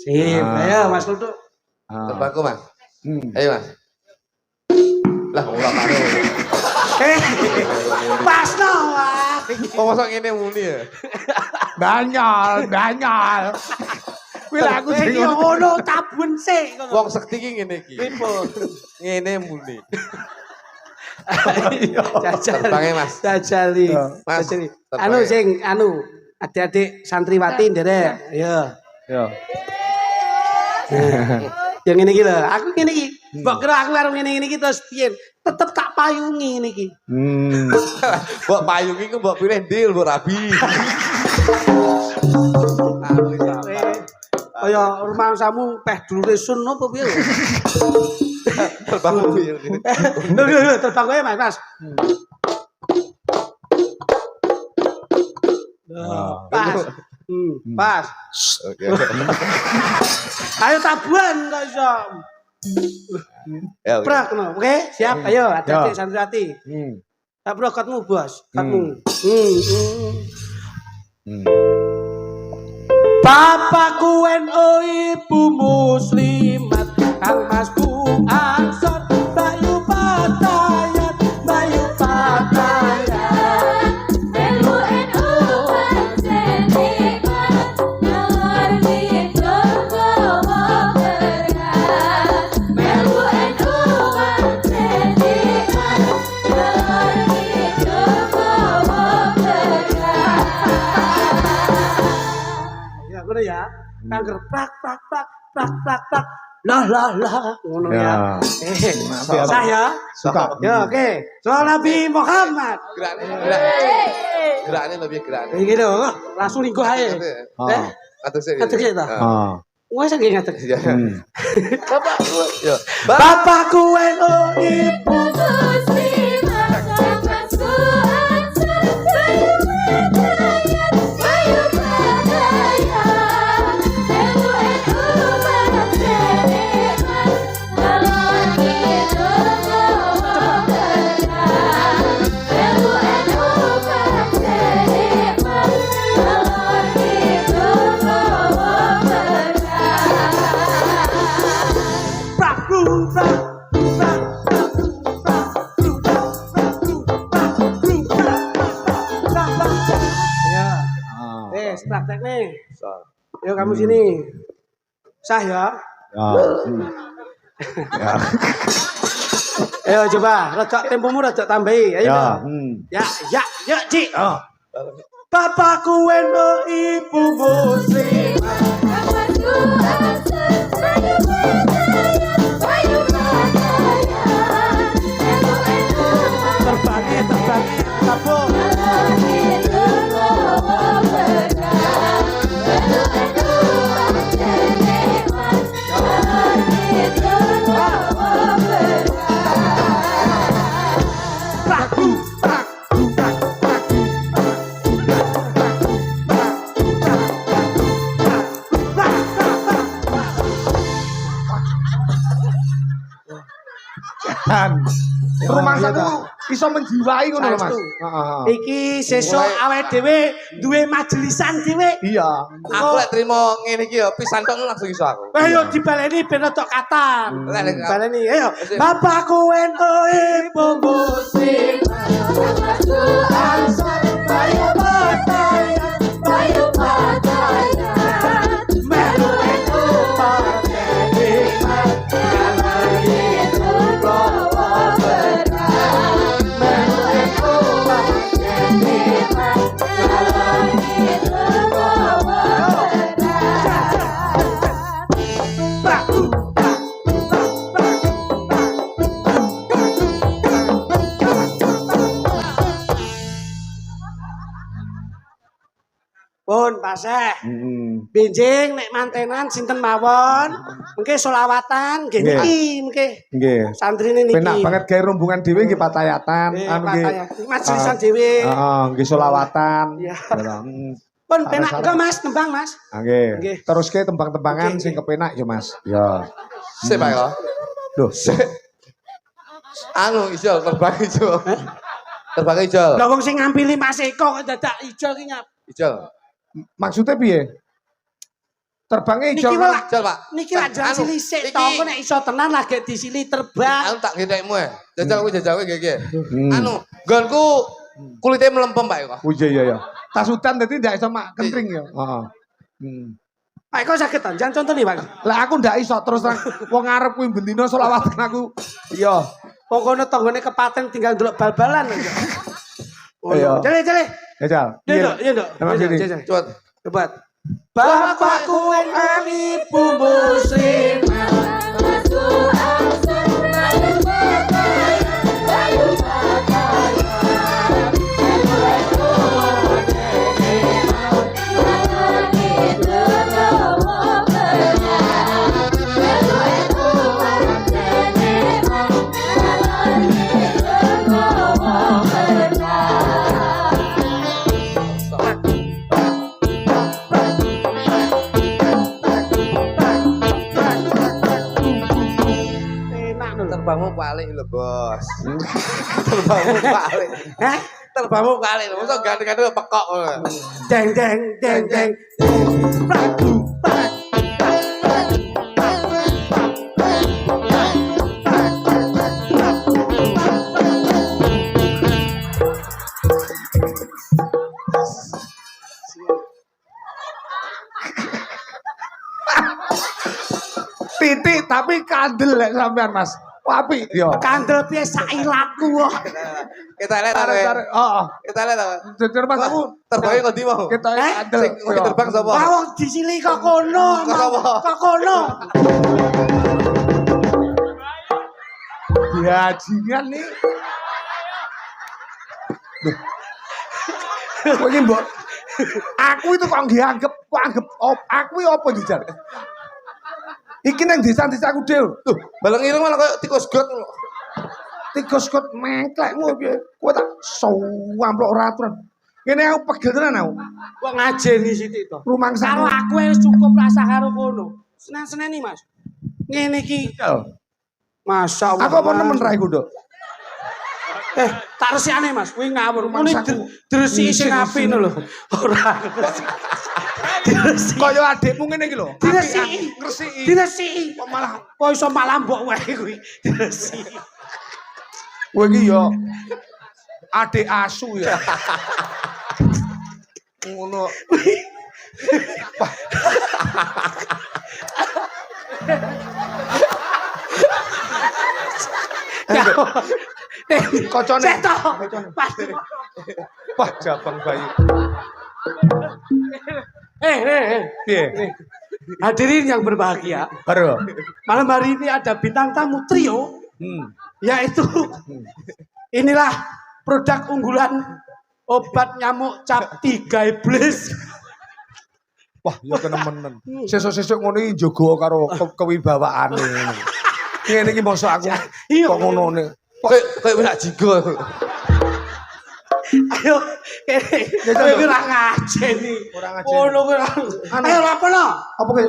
Sip, ayo Mas Luduk. Terbangku, Mas. Ayo, Mas. Lah ora karo. Pasno, Mas. Kok mosok ngene muni ya? Danyal. Kuwi lha aku Iki sing ngono tabun sik. Wong sekti iki ngene iki. Pripun? Ngene muni. Jajal. Terbange, Mas. Jajali. Mas, Jajali. terbange. Anu sing adik-adik santriwati nderek. Yo. Yo. Yang ngene iki lho, aku ngene iki. Mbok kira aku karo ngene iki terus piye? Tetep tak payungi ngene iki. Mbok payungi ku mbok pilih ndil mbok rabi. Kaya rumangsamu peh dulure sun opo piye? Terbang kuwi. Lho, terbang kowe Mas. Pas. Pas. Oke. Ayo tabuhan kok iso. Ya. Prak no. Oke, siap. Ayo, hati-hati santriwati. Tak brokotmu, Bos. Katmu. Bapakku NU, ibu muslimat, Kang Masku Ansor, Bayu Patayat. Melu NU Senikmat, ngalor ngidul gopekat. Melu NU Senikmat, ngalor ngidul gopekat. Ya, ngono ya. Kangger prak. Lah. Ngono ya. Sah ya. Suka. Ya, oke. Soal Nabi Muhammad. Gerakane lebih gerakane. Iki lho, langsung lingkuh ae. Atus sik. Atus sik ta. Wes nggih ngaten. Ya. Bapak, ya. Bapakku NU, ibu Muslimat nafasku ansur bayu badaya bayu badaya NU bangsa nikmat ngalor ngidul bawa berkah NU bangsa nikmat ngalor ngidul bawa berkah Prabu Ya, praktek nih. Yuk kamu sini. Sah ya. Ya. Ayo coba, rojok tempomu rojok tambahi. Ayo. Ya. dong. Ya, yuk, Cik. Ya. Bapakku NU, ibu muslim. nafasku ansur bayu badaya bayu badaya NU Terbagi, tabung. ngalor ngidul bawa berkah NU bangsa nikmat ngalor ngidul bawa berkah Prabu, Dan rumah saku iso menjiwai ngono lho, Mas. Saestu. Heeh. Iki sesuk awake dhewe duwe majelisan dhewe. Iya. Aku lek trimo ngene iki ya pisan tok langsung iso aku. Ayo dibaleni ben rada katan. Lek Baleni, ayo. Bapakku NU, ibu muslim. nafasku ansur bayu badaya bayu badaya Melu NU nikmat ngalor ngidul bawa berkah. Melu NU nikmat ngalor ngidul bawa berkah. Prabu, Pun paseh. Benjing nek mantenan sinten mawon. Mengke selawatan nggih Nggih. niki mengke. Nggih. Santrine niki. Penak banget gawe rombongan dhewe nggih patayatan, Nggih, anu nggih. patayatan. Majelisan dhewe. Heeh, nggih selawatan. Iya. Ya, Pun penak Sareng-sareng. enggak Mas, nembang Mas. Ah, nggih. Nggih. Teruske tembang-tembangan Nggih, sing nggih. kepenak ya, Mas. Ya. Sip Pak ya. Loh, Anu Ijol terbang Ijol. Terbang Ijol. Lah wong sing ngampili Mas Eko kok dadak ijo ki nyap. Ijol. maksudnya piye? Terbangnya ijo. Niki wae. Ijol Pak. Niki lak jalan Anu, sili sik iki- to, engko nek iso tenan lagi disili terbang. Anu tak gendekmu ya. Jajal kuwi jajal kuwi gege. Hmm. Anu, nggonku kulitnya melempem Pak ya. Oh iya iya iya. Tas hutan dadi ndak iso mak kentring ya. Heeh. Pak Eko saged tanjan contoh nih Pak. Lah aku ndak iso terus terang wong arep kuwi bendina selawatan aku. Iya. Wong kono tanggane kepaten tinggal ndelok bal-balan. Iya. Jale. Ya Jal. Iya, Dok. Emang gini. Coba. Coba. Bapakku yang ibu muslim. Enak lho. Terbangmu balik lho, Bos. Terbangmu balik. Hah? Terbangmu balik lho. Mosok ganti-ganti pekok lho. Deng. Prabu. Titik tapi kandel lek sampean Mas. Apik yo. Kandel piye sailaku kok. Kita lihat ta. Tarik-tarik. Heeh. Kita lihat ta. Jujur Mas aku Terbangnya kok di mau. kita Eh? kandel. Sing terbang sapa? Lah wong disili kok kono. Kok apa? Kok kono. Bajingan nih. Duh. Kok ini mbok aku itu kok nggih anggap aku iki apa dijar? Iki nang desa-desaku dhewe. Tuh, baleng ireng malah kayak tikus got. Tikus kot mengklekmu piye? Kowe tak amplok ora aturan. Ngene aku pegel tenan aku. Kok ngajeni sithik to. Rumangsa. Karo aku wis cukup rasa karo kono. Senen-seneni, Mas. Ngene iki. Masya Allah. Aku apa nemen ra iku, Nduk? Tak resikane, Mas. Kuwi ngawur. Muni Rumangsaku. dresiki sing apik lho. Ora. Diresiki. Kaya adikmu ngene iki lho. Diresiki. Ngresiki. Diresiki. Kok malah Kok iso malah mbok wae kuwi. Diresiki. kowe iki ya adik asu ya. Ngono. Kocone. Cetok. Pasti. Wah, jabang bayi. Piye? Hadirin yang berbahagia, Baru. malam hari ini ada bintang tamu trio, yaitu inilah produk unggulan obat nyamuk cap 3 iblis. Wah, ya kenemenen. Sesuk-sesuk ngono iki njogo karo kewibawaane. Ngene iki mosok aku Iya. kok ngono ne. Kayak wis jigo. Ayo, kowe ora ngajeni. Ora ngajeni. Ngono kuwi. Ayo lapono. Apa ke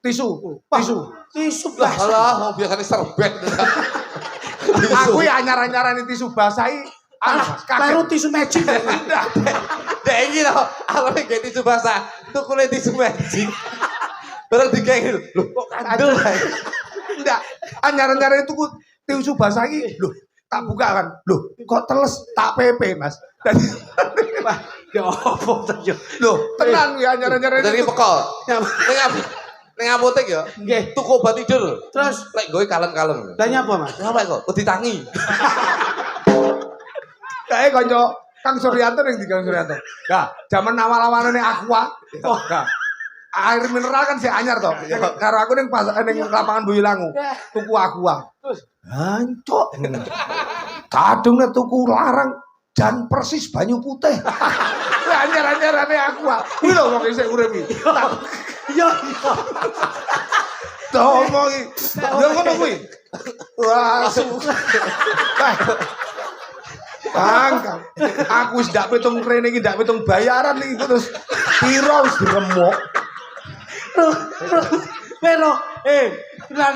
tisu? Tisu. Tisu Lah basah. alah, mau biasane serbet. Aku ya anyar-anyarane tisu basahi. Alah, kleru tisu magic. Dek iki lho, arep nggae tisu basah, tukune tisu magic. Barang digawe lho, kok kandel ae. Enggak, anyar-anyarane tuku tisu basahi. Loh, tak buka kan. Loh, kok teles tak pepe, Mas. Dadi Ya opo to yo. loh, tenan ya anyar-anyarane. Dari pekol. Ning apotek ya. Nggih. Tuku obat tidur. Terus Lek gowe kalem-kalem. lah nyapa, Mas? Apa kok? Wedi tangi. Kae kanca Kang Suryanto ning di Kang Suryanto. Nah, zaman awal-awalane Aqua. Nah, air mineral kan sih anyar toh. Karo aku ning lapangan Boyolangu. Tuku Aqua. Hancuk. Kadungnya tuku larang dan persis banyu putih. Anyar-anyarane Aqua. Kuwi lho wong isih urip iki. Iya. Ngomong iki. Yo ngono kuwi. Wah, Bangkang. Aku wis ndak pitung krene iki ndak pitung bayaran iki terus piro wis diremuk. Pero tenan.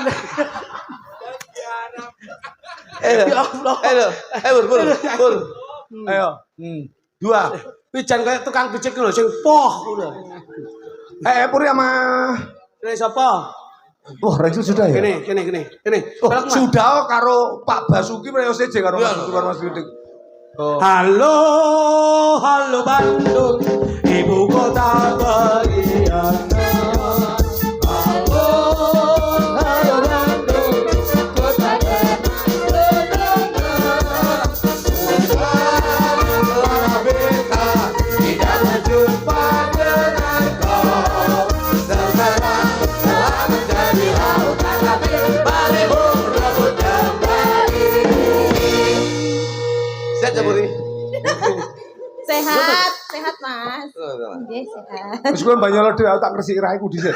Ya Allah. Bur. Ayo. Dua. Pijan kaya tukang pijik lho sing poh ngono. Puri sama Kene sapa? wah, Rachel sudah ya? Kene. Oh, Pelek, Mas. sudah karo Pak Basuki Preo seje karo Mas Basuki karo Mas Yudik. Oh. Halo Bandung, ibu kota Beriana. Halo Bandung, kota tidak berjumpa dengan kau. Sekarang telah menjadi lautan api, mari berebut kembali. Sehat ya, Buri? Sehat Mas. Nggih, sehat. Wis kowe mbanyol dhewe aku tak ngresiki rae ku dhisik.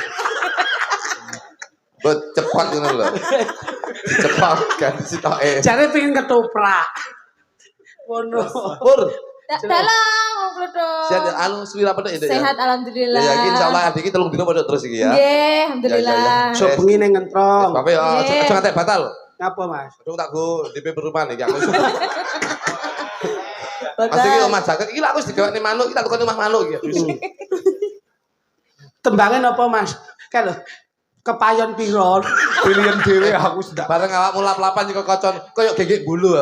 Buat cepat ngono lho. Cepat kan sitoke. Jare pengen ketoprak. Ngono. Pur, Dalang wong kluduk. sehat ya? Anu suwi rapet ya? Sehat alhamdulillah. Ya, yakin insyaallah adik iki 3 dino padha terus iki ya. Nggih, alhamdulillah. Sok bengi ning ngentrong. Bapak ya Nggih. aja ngantek batal. Ngapa, Mas? Aduh tak go DP perumahan iki aku. Bapak. Pasti iki omah jaket iki lak wis digawekne manuk, iki tak tukoni omah manuk iki. Tembangan apa, Mas? Kan lho, kepayon piro? Pilihan dhewe aku wis ndak. Bareng awakmu lap-lapan juga kocon, koyo gegek bulu.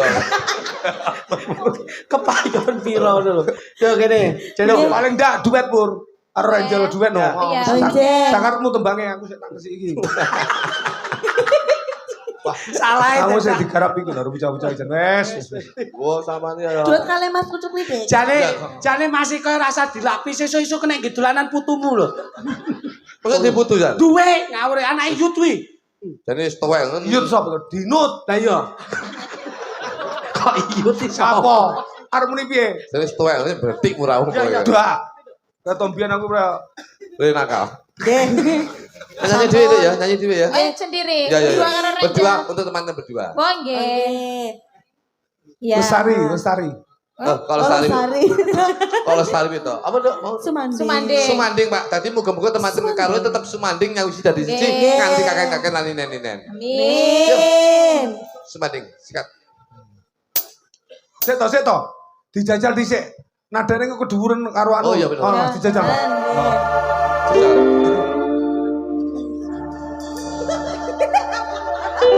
Kepayon piro lho. Yo kene, Lho, paling ndak duet Pur. Karo Angel duet no. Iya. Sangarmu tembange aku sik tak ngresiki iki. salah Kamu itu. sik digarap iki lho bocah-bocah jan wes. Wo sampean ya. Duit kali Mas Kucuk iki. Jane masih koyo rasa dilapis sesuk-esuk kena nggih dolanan putumu lho. Kok diputu ya? Duwe ngawur anak Iyut kuwi. Jane wis tuwek ngono. Yut sapa to? Dinut. Lah iya. Kok Iyut iki sapa? Sapa? Arep muni piye? Jane wis tuwek ngene berarti murah kowe. Dak. Ketombian aku ora Kowe nakal. Nggih. Nyanyi dhewe itu ya, nyanyi dhewe ya. Sendiri. Ya ya ya. Berdua karo Berdua Reja. untuk teman-teman berdua. Oh nggih. Ya. Lestari. Oh, kalau Lestari. Kalau Lestari itu. Apa Dok? Mau Sumanding. Sumanding, Pak. Tadi muga-muga teman-teman karo tetap sumanding nyawisi dari siji Nggih. nganti kakek-kakek lan nenen-nenen. Amin. Sumanding, sikat. Sik to. Dijajal dhisik. Nadane kok keduwuren karo anu. Oh, iya bener. Dijajal.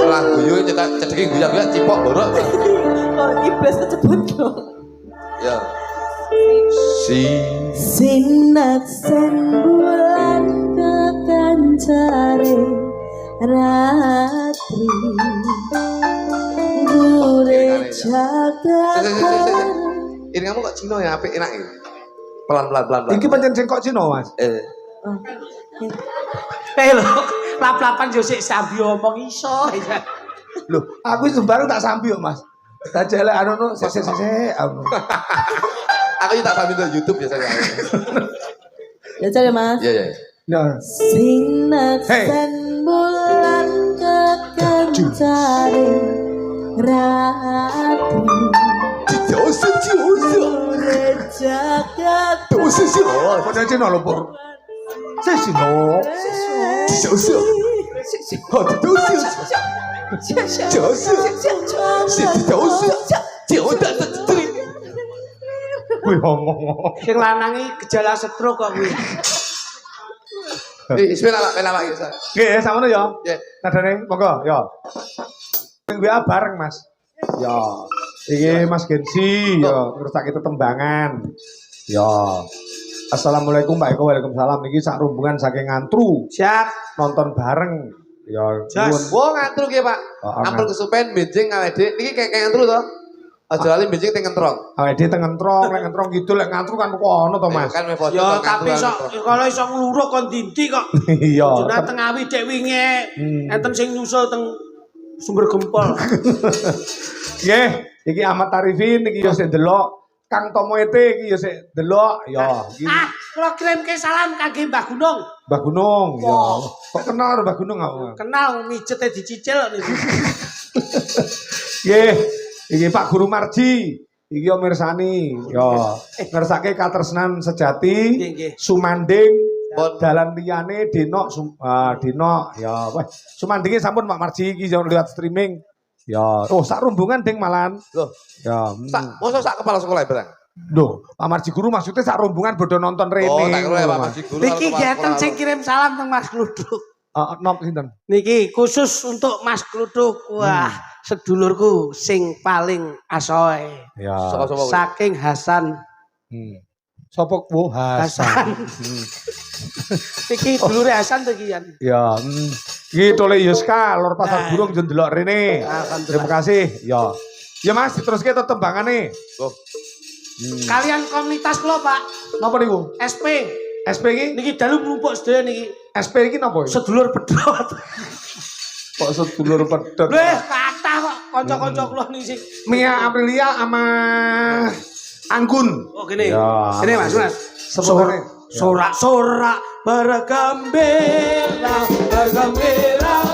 Lah guyu cedeki guyak-guyak cipok borok. Kok iblis kecebut dong. Ya. Sinaksen bulan kekancare ratri gure jagat. Ini kamu kok Cino ya apik enak ini. Pelan. Iki pancen sing kok Cina, Mas. Lho, lap-lapan yo sik sambi omong iso. Loh, aku sembarang tak sambi yo, Mas. Dajale anu sik. Aku tak sambil ke YouTube biasanya. Ya cari Mas. Iya. Nah, Sinaksen bulan kekancare ratri Jauh. gure jagat. padha Cina lho, Pur. Sik Cina. Kuwi ngomong. Sing lanangi gejala stroke kok kuwi. Bismillah, Pak. Nggih, samono ya. Nggih. Nadane monggo ya. Ning WA bareng, Mas. Ya. Iki Mas Gensi ya, ngersake tetembangan. Ya. Assalamualaikum Pak Eko, waalaikumsalam. Niki sak rombongan saking Ngantru Siap. nonton bareng. Ya, Jas. Wong ngantru ki, Pak. Oh, Ampun kesupen benjing awake niki kayak ngantru to. Aja lali benjing teng ngentrong. awake dhewe teng ngentrong, lek ngentrong gitu lek Ngantru kan kono to, Mas. Kan me foto Ya ngantru tapi kan. kalau iso ngluruh kon dinti kok. Iya. Juna teng awi dek wingi. Enten sing nyusul teng sumber gempol. Nggih, iki Ahmad Tarifin iki yo sik delok. Kang Tomo Ete iki yo sik delok. Ya, iki Kula kirimke salam kangge Mbah Gunung. Mbah Gunung. Ya. Kok kenal karo Mbah Gunung aku? Kenal mijete dicicil niku. Nggih, iki Pak Guru Marji. Iki yo mirsani. Ya, ngersake katresnan sejati. Nggih. Sumanding Pun. dalan liyane Denok Denok ya weh Sumandinge sampun Pak Marji iki yo liwat streaming. Ya, oh sak rombongan ding malan. Loh, Ya. mosok sak kepala sekolah barang. Loh, Pak Marji Guru maksudnya sak rombongan bodo nonton rene. Oh, tak kira ya Pak Marji Guru. Niki ngeten sing kirim salam teng Mas Kluduk. Nop sinten? Niki khusus untuk Mas Kluduk. Wah, sedulurku sing paling asoe. Ya. Sapa-sapa kuwi? Saking Hasan. Sopok wo Hasan. Iki dulure Hasan to iki Yan. Ya. Iki Tole Yuska lor pasar burung jen delok rene. Alhamdulillah. Terima kasih. Ya. Ya Mas, teruske tetembangane. Loh, Kalian komunitas kula, Pak. Napa niku? SP. SP iki? Niki dalu mlumpuk sedaya niki. SP iki napa? Sedulur pedhot. Kok sedulur pedhot. Lho, kathah kok kanca-kanca kula niki sing Mia Aprilia sama Anggun. Oh gini. Ya. Sini Mas. Sebenarnya. Sorak-sorak bergembira semua.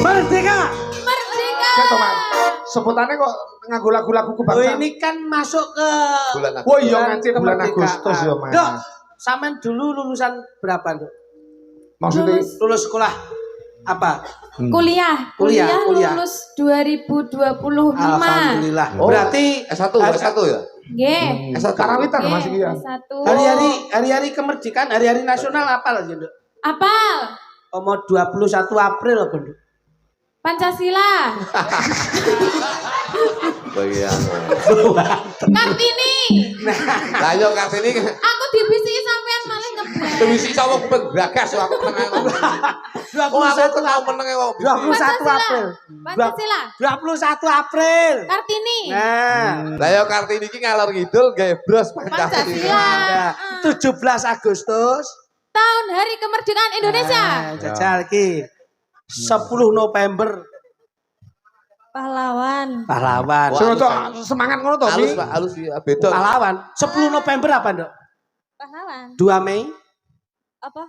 Merdeka. Merdeka. Sebutannya kok nganggo lagu-lagu Oh, kebangsaan. ini kan masuk ke bulan Agustus. Oh iya nganti bulan kemerdekaan. Agustus ya Mas. Dok, sampean dulu lulusan berapa, Dok? Maksudnya Lulus sekolah apa? Kuliah Kuliah. lulus 2025. Alhamdulillah. Oh, Berarti S1 ya? Nggih. S1. karawitan Nggih, Mas iki ya. S1. hari-hari kemerdekaan, hari-hari nasional apa lagi, Dok? Apal? Oh, mau 21 April apa, Dok? Pancasila. Bagian. Kartini. Lah yo Kartini Aku dibisiki sampean malah ngeblek. wisi sawah kuping bragas aku tenang. Wong aku kenal menenge wong. 21 April. Pancasila. 21 April. Kartini. Nah, Lah ya Kartini iki ngalor ngidul gawe bros Pancasila. Pancasila. nah, 17 Agustus. Tahun Hari Kemerdekaan Indonesia. Nah, jajal iki. 10 November Pahlawan. pahlawan. Wah, Suruh toh semangat ngono toh. Halus Mi. Pak, halus ya beda. Pahlawan. 10 November apa, Nduk? Pahlawan. 2 Mei. Apa?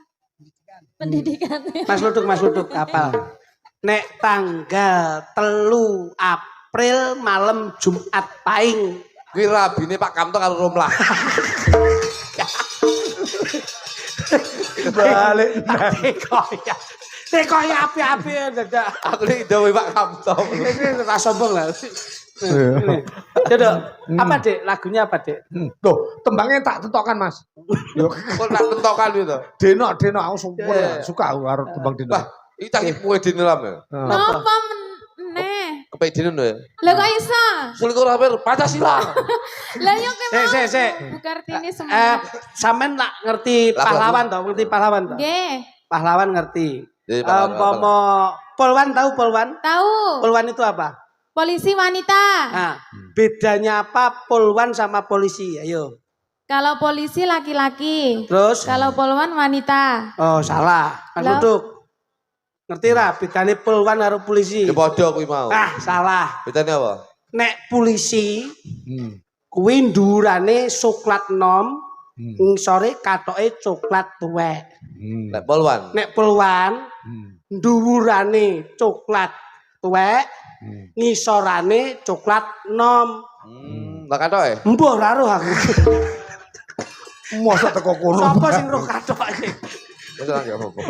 Pendidikan. Mas Luduk kapal. Nek tanggal 3 April malam Jumat Pahing. Kuwi rabine Pak Kamto karo Romlah. Balik. Tekoya api-api dadak. Aku iki dawuh Pak Kamto. Ini ora sombong lah. Ini. Dek, apa Dek? Lagunya apa, Dek? Tuh, tembangnya tak tentokan, Mas. Yo, Kok tak tentokan itu. Deno aku sumpah Ya, ya. suka aku karo tembang Deno. Wah, iki tak puwe dene lam ya. Napa meneh? Kepek dene lho ya. Lah kok iso? Sulikur hampir Pancasila. Lah yo ke Sik. Bu Kartini semua. Sampean tak ngerti pahlawan toh? Ngerti pahlawan toh? Nggih. Pahlawan ngerti. Nggih, pahlawan. Umpama polwan tahu polwan? Tahu. Polwan itu apa? Polisi wanita. Nah, bedanya apa polwan sama polisi? Ayo. Kalau polisi laki-laki. Terus? Kalau polwan wanita. Oh, salah. Mas Lah. Luduk. Ngerti ra bedane polwan karo polisi? Ya padha kuwi mau. Ah, salah. Bedane apa? Nek polisi Hmm. kuwi ndurane coklat nom, ngisore katoke coklat tuwek. Nek polwan. Nek polwan dhuwurane coklat tuwek, ngisorane coklat nom. Lah katoke. Mbah ora roh aku. Mosok teko kono. Sapa sing roh katoke? Wis ora apa-apa.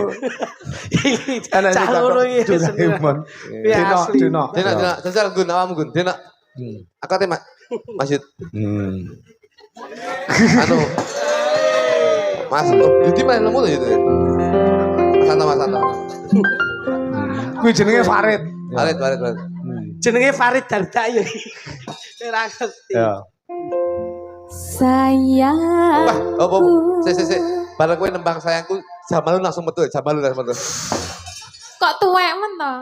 Enak sing Caloro katok iki Doraemon. Iya, Deno, asli. Deno. Dena, sensor gun awam gun. Dena. Aku ate Masjid. Anu. Mas, Yudi main lemu tuh itu. Mas Anto. Kuwi jenenge Farid. Warit. Jenenge Farid Darda ya. Ora ngerti. Ya. Sayang. Wah, apa? Sik. Bareng kowe nembang sayangku, Jamalun langsung metu. Kok tuwek men to?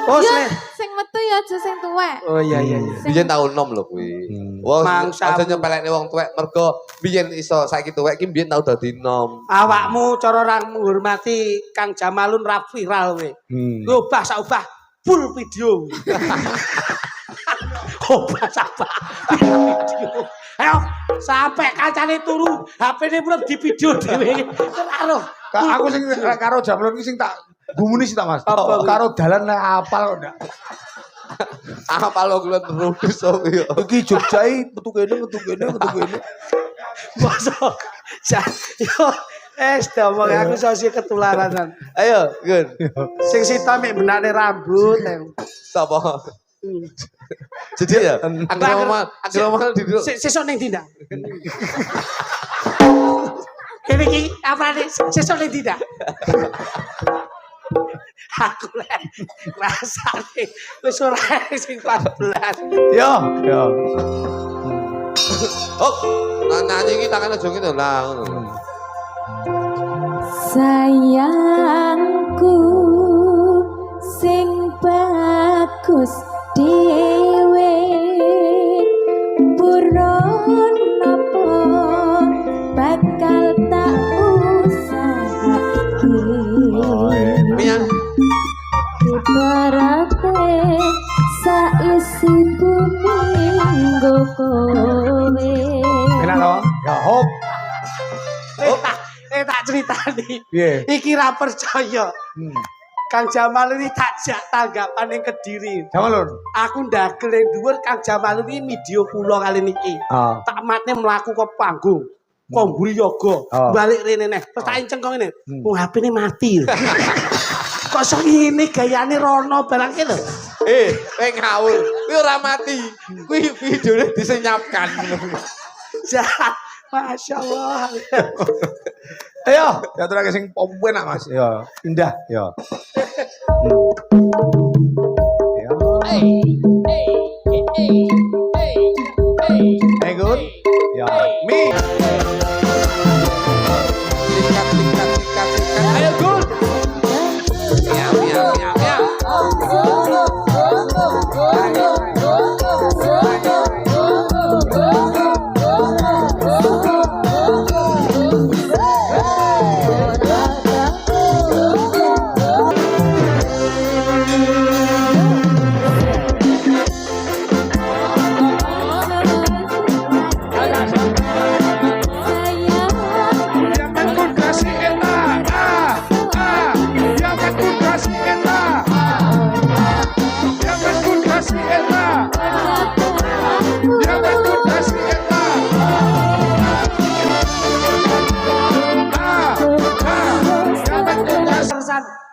Oh, Ya, sing metu ya aja sing tuwek. Oh iya. Biyen tahun 6 lho kuwi. Wong Mangsa. aja nyepelekne wong tuwek mergo biyen iso saiki tuwek ki biyen tau dadi nom. Awakmu cara ora menghormati Kang Jamalun ra viral kowe. Obah sak obah full video. Obah sak obah video. Ayo sampai kancane turu, HP-ne pun di video dhewe. Ora Aku sing karo Jamalun iki sing tak gumuni sih tak Mas. Apa? Karo dalan apal kok ndak. Apa lo kuwi terus yo. Iki Jogjai metu kene. Mosok. Yo domong aku sosi ketularan. Ayo, Gun. Sing sita mek benane rambut. Sapa? Jadi ya, agar omah di dulu. Sesuk ning tindak. Kene iki apa nih? Sesuk ning tindak. Aku lek rasane wis ora sing 14. Yo. Oh, nyanyi iki tangan aja ngene lah ngono. Sayangku sing bagus dhewe buron napa bakal tak usahake Mian. ibarate saisi bumi nggo kowe Enak to? Ya hop. Tak critani. Piye? Iki ra percaya. Kang Jamal ini takjak tanggapan yang Kediri. Jamalun. Aku ndagel yang dhuwur Kang Jamal ini video kula kali niki. Ah. Tak matne mlaku ke panggung. Komburi yoga, balik rene neh. Terus tak inceng kok ngene. Wong HP-ne mati. Kok iso ngene gayane Rono barang ki lho. Kowe ngawur. Kuwi ora mati. Kuwi videone disenyapkan. Jahat. Masya Allah. Ayo, diaturake sing pompe nak Mas. Ya, indah, ya. Hey, good. Ya, mi. Singkat. Ayo, Gun.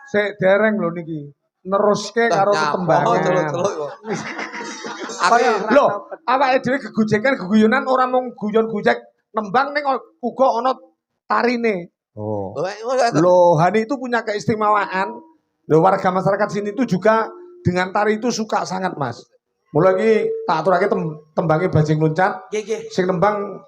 Sik dereng lho niki. Neruske karo Oh, tembangan. celuk-celuk kok. Aku Kaya lho, awake dhewe gegojekan geguyonan ora mung guyon-gujek nembang ning uga ana tarine. Oh. Loh, Hani itu punya keistimewaan. Loh, warga masyarakat sini itu juga dengan tari itu suka sangat, Mas. Mulai lagi tak aturake tembangnya bajing loncat. Nggih, nggih. Sing nembang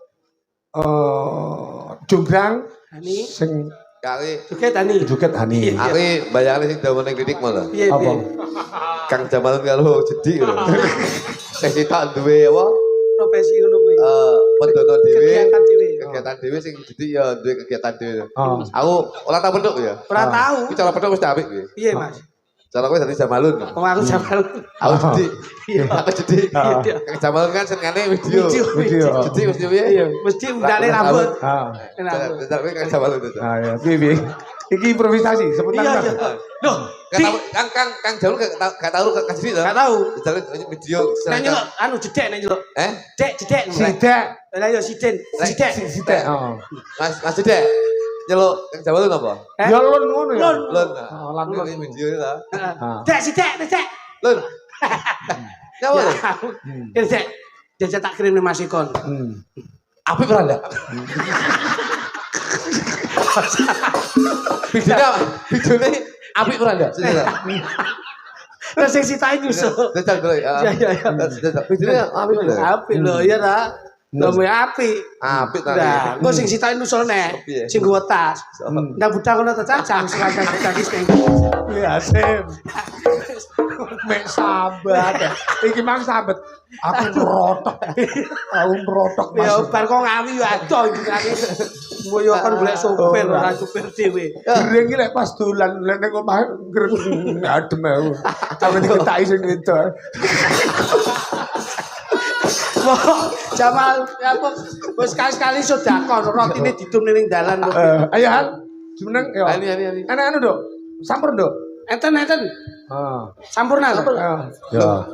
jonggrang, Hani. sing kali Joget Hani. joget Hani. aku bayangane sing dawane kritik malah. Piye Apa? piye? Kang Jamal karo Jedi lho. Sing sitok duwe apa? Profesi ngono kuwi. Pendono dhewe. Kegiatan dhewe. Kegiatan dhewe sing Jedi ya duwe kegiatan dhewe. Oh. Aku ora tau penduk ya. Ora tahu. Iki cara penduk wis apik kuwi. Piye, Mas? Cara kowe dadi Jamalun. Wong aku jaman. Aku Jedi. Aku Jedi. Iya. Kang Jamalun kan senengane video. Video. Jedi mesti piye? Iya, mesti undane rambut. Ah. Rambut. Bentar kowe Kang Jamalun. Ah ya, piye. Iki improvisasi sebentar. Iya, Mas. iya. Loh, Kang Jamalun gak tahu Kang Jedi to? gak tahu. Jalan video Nek seneng. nyeluk anu jedek nek nyeluk. Dek, jedek. Sidak. Lah yo siden, jedek. Sidak. Oh. Mas Jedi. Nyeluk Kang Jamalun apa? Eh? Ya lon ngono ya. Lon. Lun. Oh, lan Ini video ini lah. Dek, sidek, dek. Lun. Nyapa lho? Ya, dek. Jajak tak kirim nih Mas Ikon. Api beranda. Videonya api beranda. Terus sing sitae nyusul. Jajal dulu ya. Iya, iya. Videonya api beranda. Api lho, ya ta. Lho api. Api tadi. Nah, engko sing sitae nyusul nek. Piye? Sing nggo tas. Nang budang ngono ta cacang sing ada tadi sing. Ya, Sim. Mek sahabat. Iki mang sahabat. Aku ngerotok. Aku ngerotok Mas. Ya bar kok ngawi yo adoh iki kan. Mboyo kan golek sopir ora supir dhewe. Gering iki lek pas dolan lek ning omah greng adem aku. Tapi diketaki sing wedok. Jamal ya apa wis sekali-sekali sedekah rotine didum ning dalan kok. Ayo Han, jeneng yo. Ini. Ana anu, Dok. Sampur, Dok. Enten. Sampurna. Ya.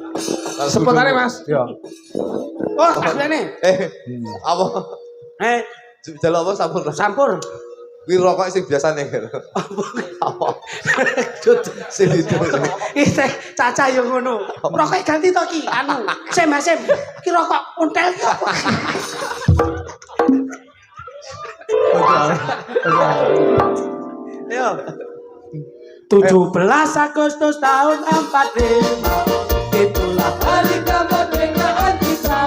Sepotane, Mas. Ya. Oh, aslene. Apa? Jaluk apa sampur? Sampur. Kuwi rokok sing biasane. Apa? Sing itu. Teh cacah yo ngono. Rokok ganti to ki anu. Sem. Ki rokok untel ki apa? Yo. 17 Agustus tahun 45 itulah hari kemerdekaan kita.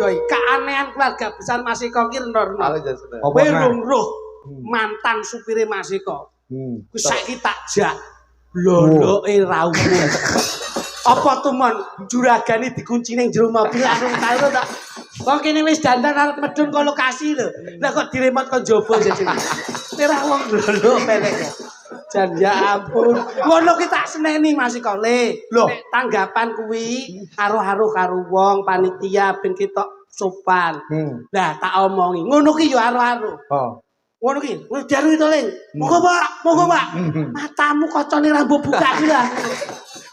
Keanehan keluarga besar Mas Iko ki Reno. Kowe roh mantan supire Mas Iko. Ku saiki tak jak loloke ra umum. Apa tumon juragane dikunci ning jero mobil anu karo tak. Wong kene wis dandan arep medun ke lokasi lho. Lah kok diremot kok njaba jajine. Ora wong lolo melek. Jan ya ampun. Ngono ki tak seneni Mas Iko le. Nek tanggapan kuwi karo karo wong panitia ben ketok sopan. Lah tak omongi. Ngono ki yo aro-aro. Ngono ki, wis diaru to, Ling. Monggo, Pak. Matamu kocone rambo buka ki lah.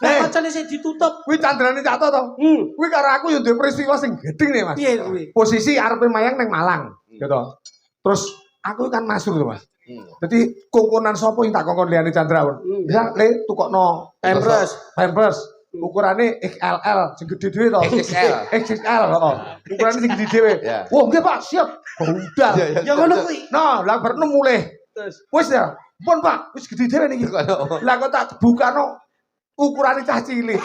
Lah kocone sing ditutup. Kuwi candrane Cak to. Kuwi karo aku yo duwe peristiwa sing gedeng nih, Mas. Piye kuwi? Posisi arepe mayang ning Malang, gitu. Terus aku kan masuk to, Mas. Jadi kongkonan sapa yang tak kongkon liyane Chandra. Bisa le tukokno Pampers. Ukurane XLL sing gedhe dhewe to. XXL, heeh. Ukurane sing gedhe dhewe. Wah, nggih Pak, siap. Udah. Ya ngono kuwi. Nah, lah bar mulih. Terus Wis ya. Pun Pak, wis gedhe dhewe niki. Lah kok tak bukano ukurane cah cilik.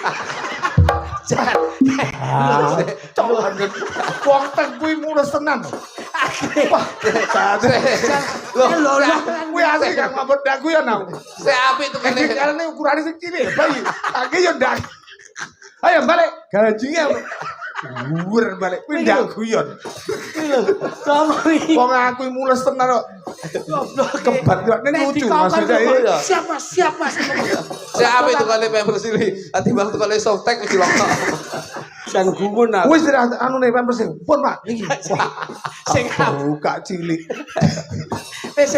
Wong teng kuwi mulus tenan. Wah, lho kuwi asik kan ngambet daku ya nang. Sik apik tuh kene. Kalane ukurane sing cilik bayi. Kaki yo ndak. Ayo balik. Ganjinge. Dhuwur balik kuwi ndak guyon. Sopo iki? Wong aku mules tenan kok. Goblok. Kebat kok ning Nek lucu dikongkon maksudnya. kok, iya. Siap Mas. Siapa itu kali Pampers ini? Ati bang tuh kali softtek wis dilokno. Jan gumun aku. Wis anu nih Pampers. Pun Pak. Sing Buka cilik. wis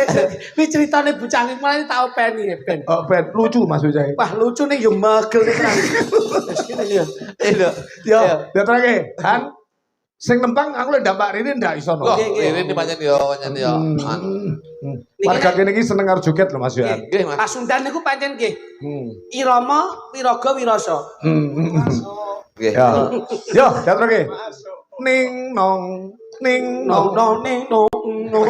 critane bocah iki malah tak openi Ben. Oh, Ben lucu maksudnya. Wah, lucu nih yo megel nih kan. Wis kene ya. Iya. Yo, dia terakhir. Han, sing nembang aku lek ndampak rene ndak iso no. Kok ini pancen yo pancen yo. Warga kene iki seneng karo joget lho Mas Yohan. Nggih, Mas. Pasundan niku pancen nggih. Hmm. Irama, Wiraga, Wirasa. Nggih. Ya. Yo, dia terakhir. Ning nong No no ning no no.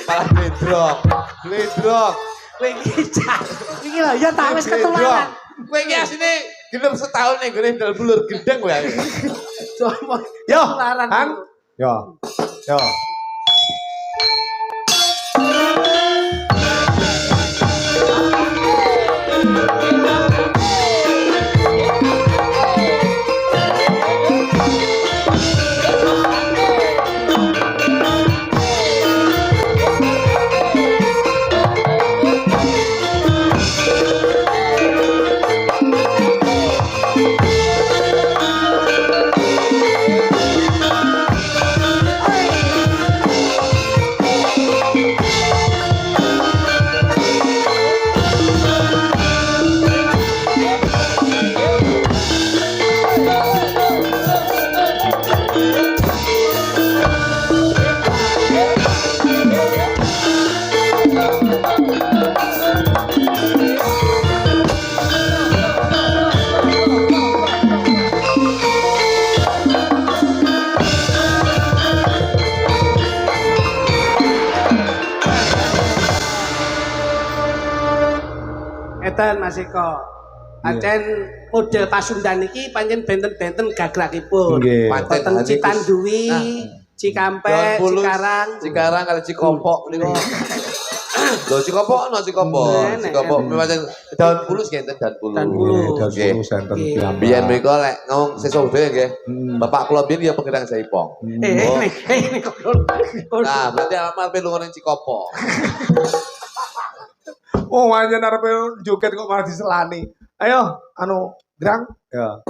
Malah bledrok. Bledrok. Kowe iki cah. Iki lho ya tak wis ketularan. Kowe iki asine genep setahun ning gone ndal bulur gendeng kowe. Coba. Yo, Ketularan. Han. Yo. Yo. Edan Mas Eko. Pancen model Pasundan iki pancen benten-benten gagrakipun. Nggih. Wonten Citanduwi, Cikampek, Cikarang. Cikarang kali Cikompok niku. Lho Cikompok ono Cikompok. Enek, Cikompok pancen daun pulus nggih daun pulus. Daun pulus. Dan Nggih. sepuluh senten Nggih. kiamat. Biyen mriko lek ngomong sesuk dhewe nggih. Bapak kula biyen ya pengedang Jaipong. Ini kok. Nah, berarti amal pe lunga ning Cikompok. Oh, anjen arepe joget kok malah diselani. Ayo, anu, Grang. Ya.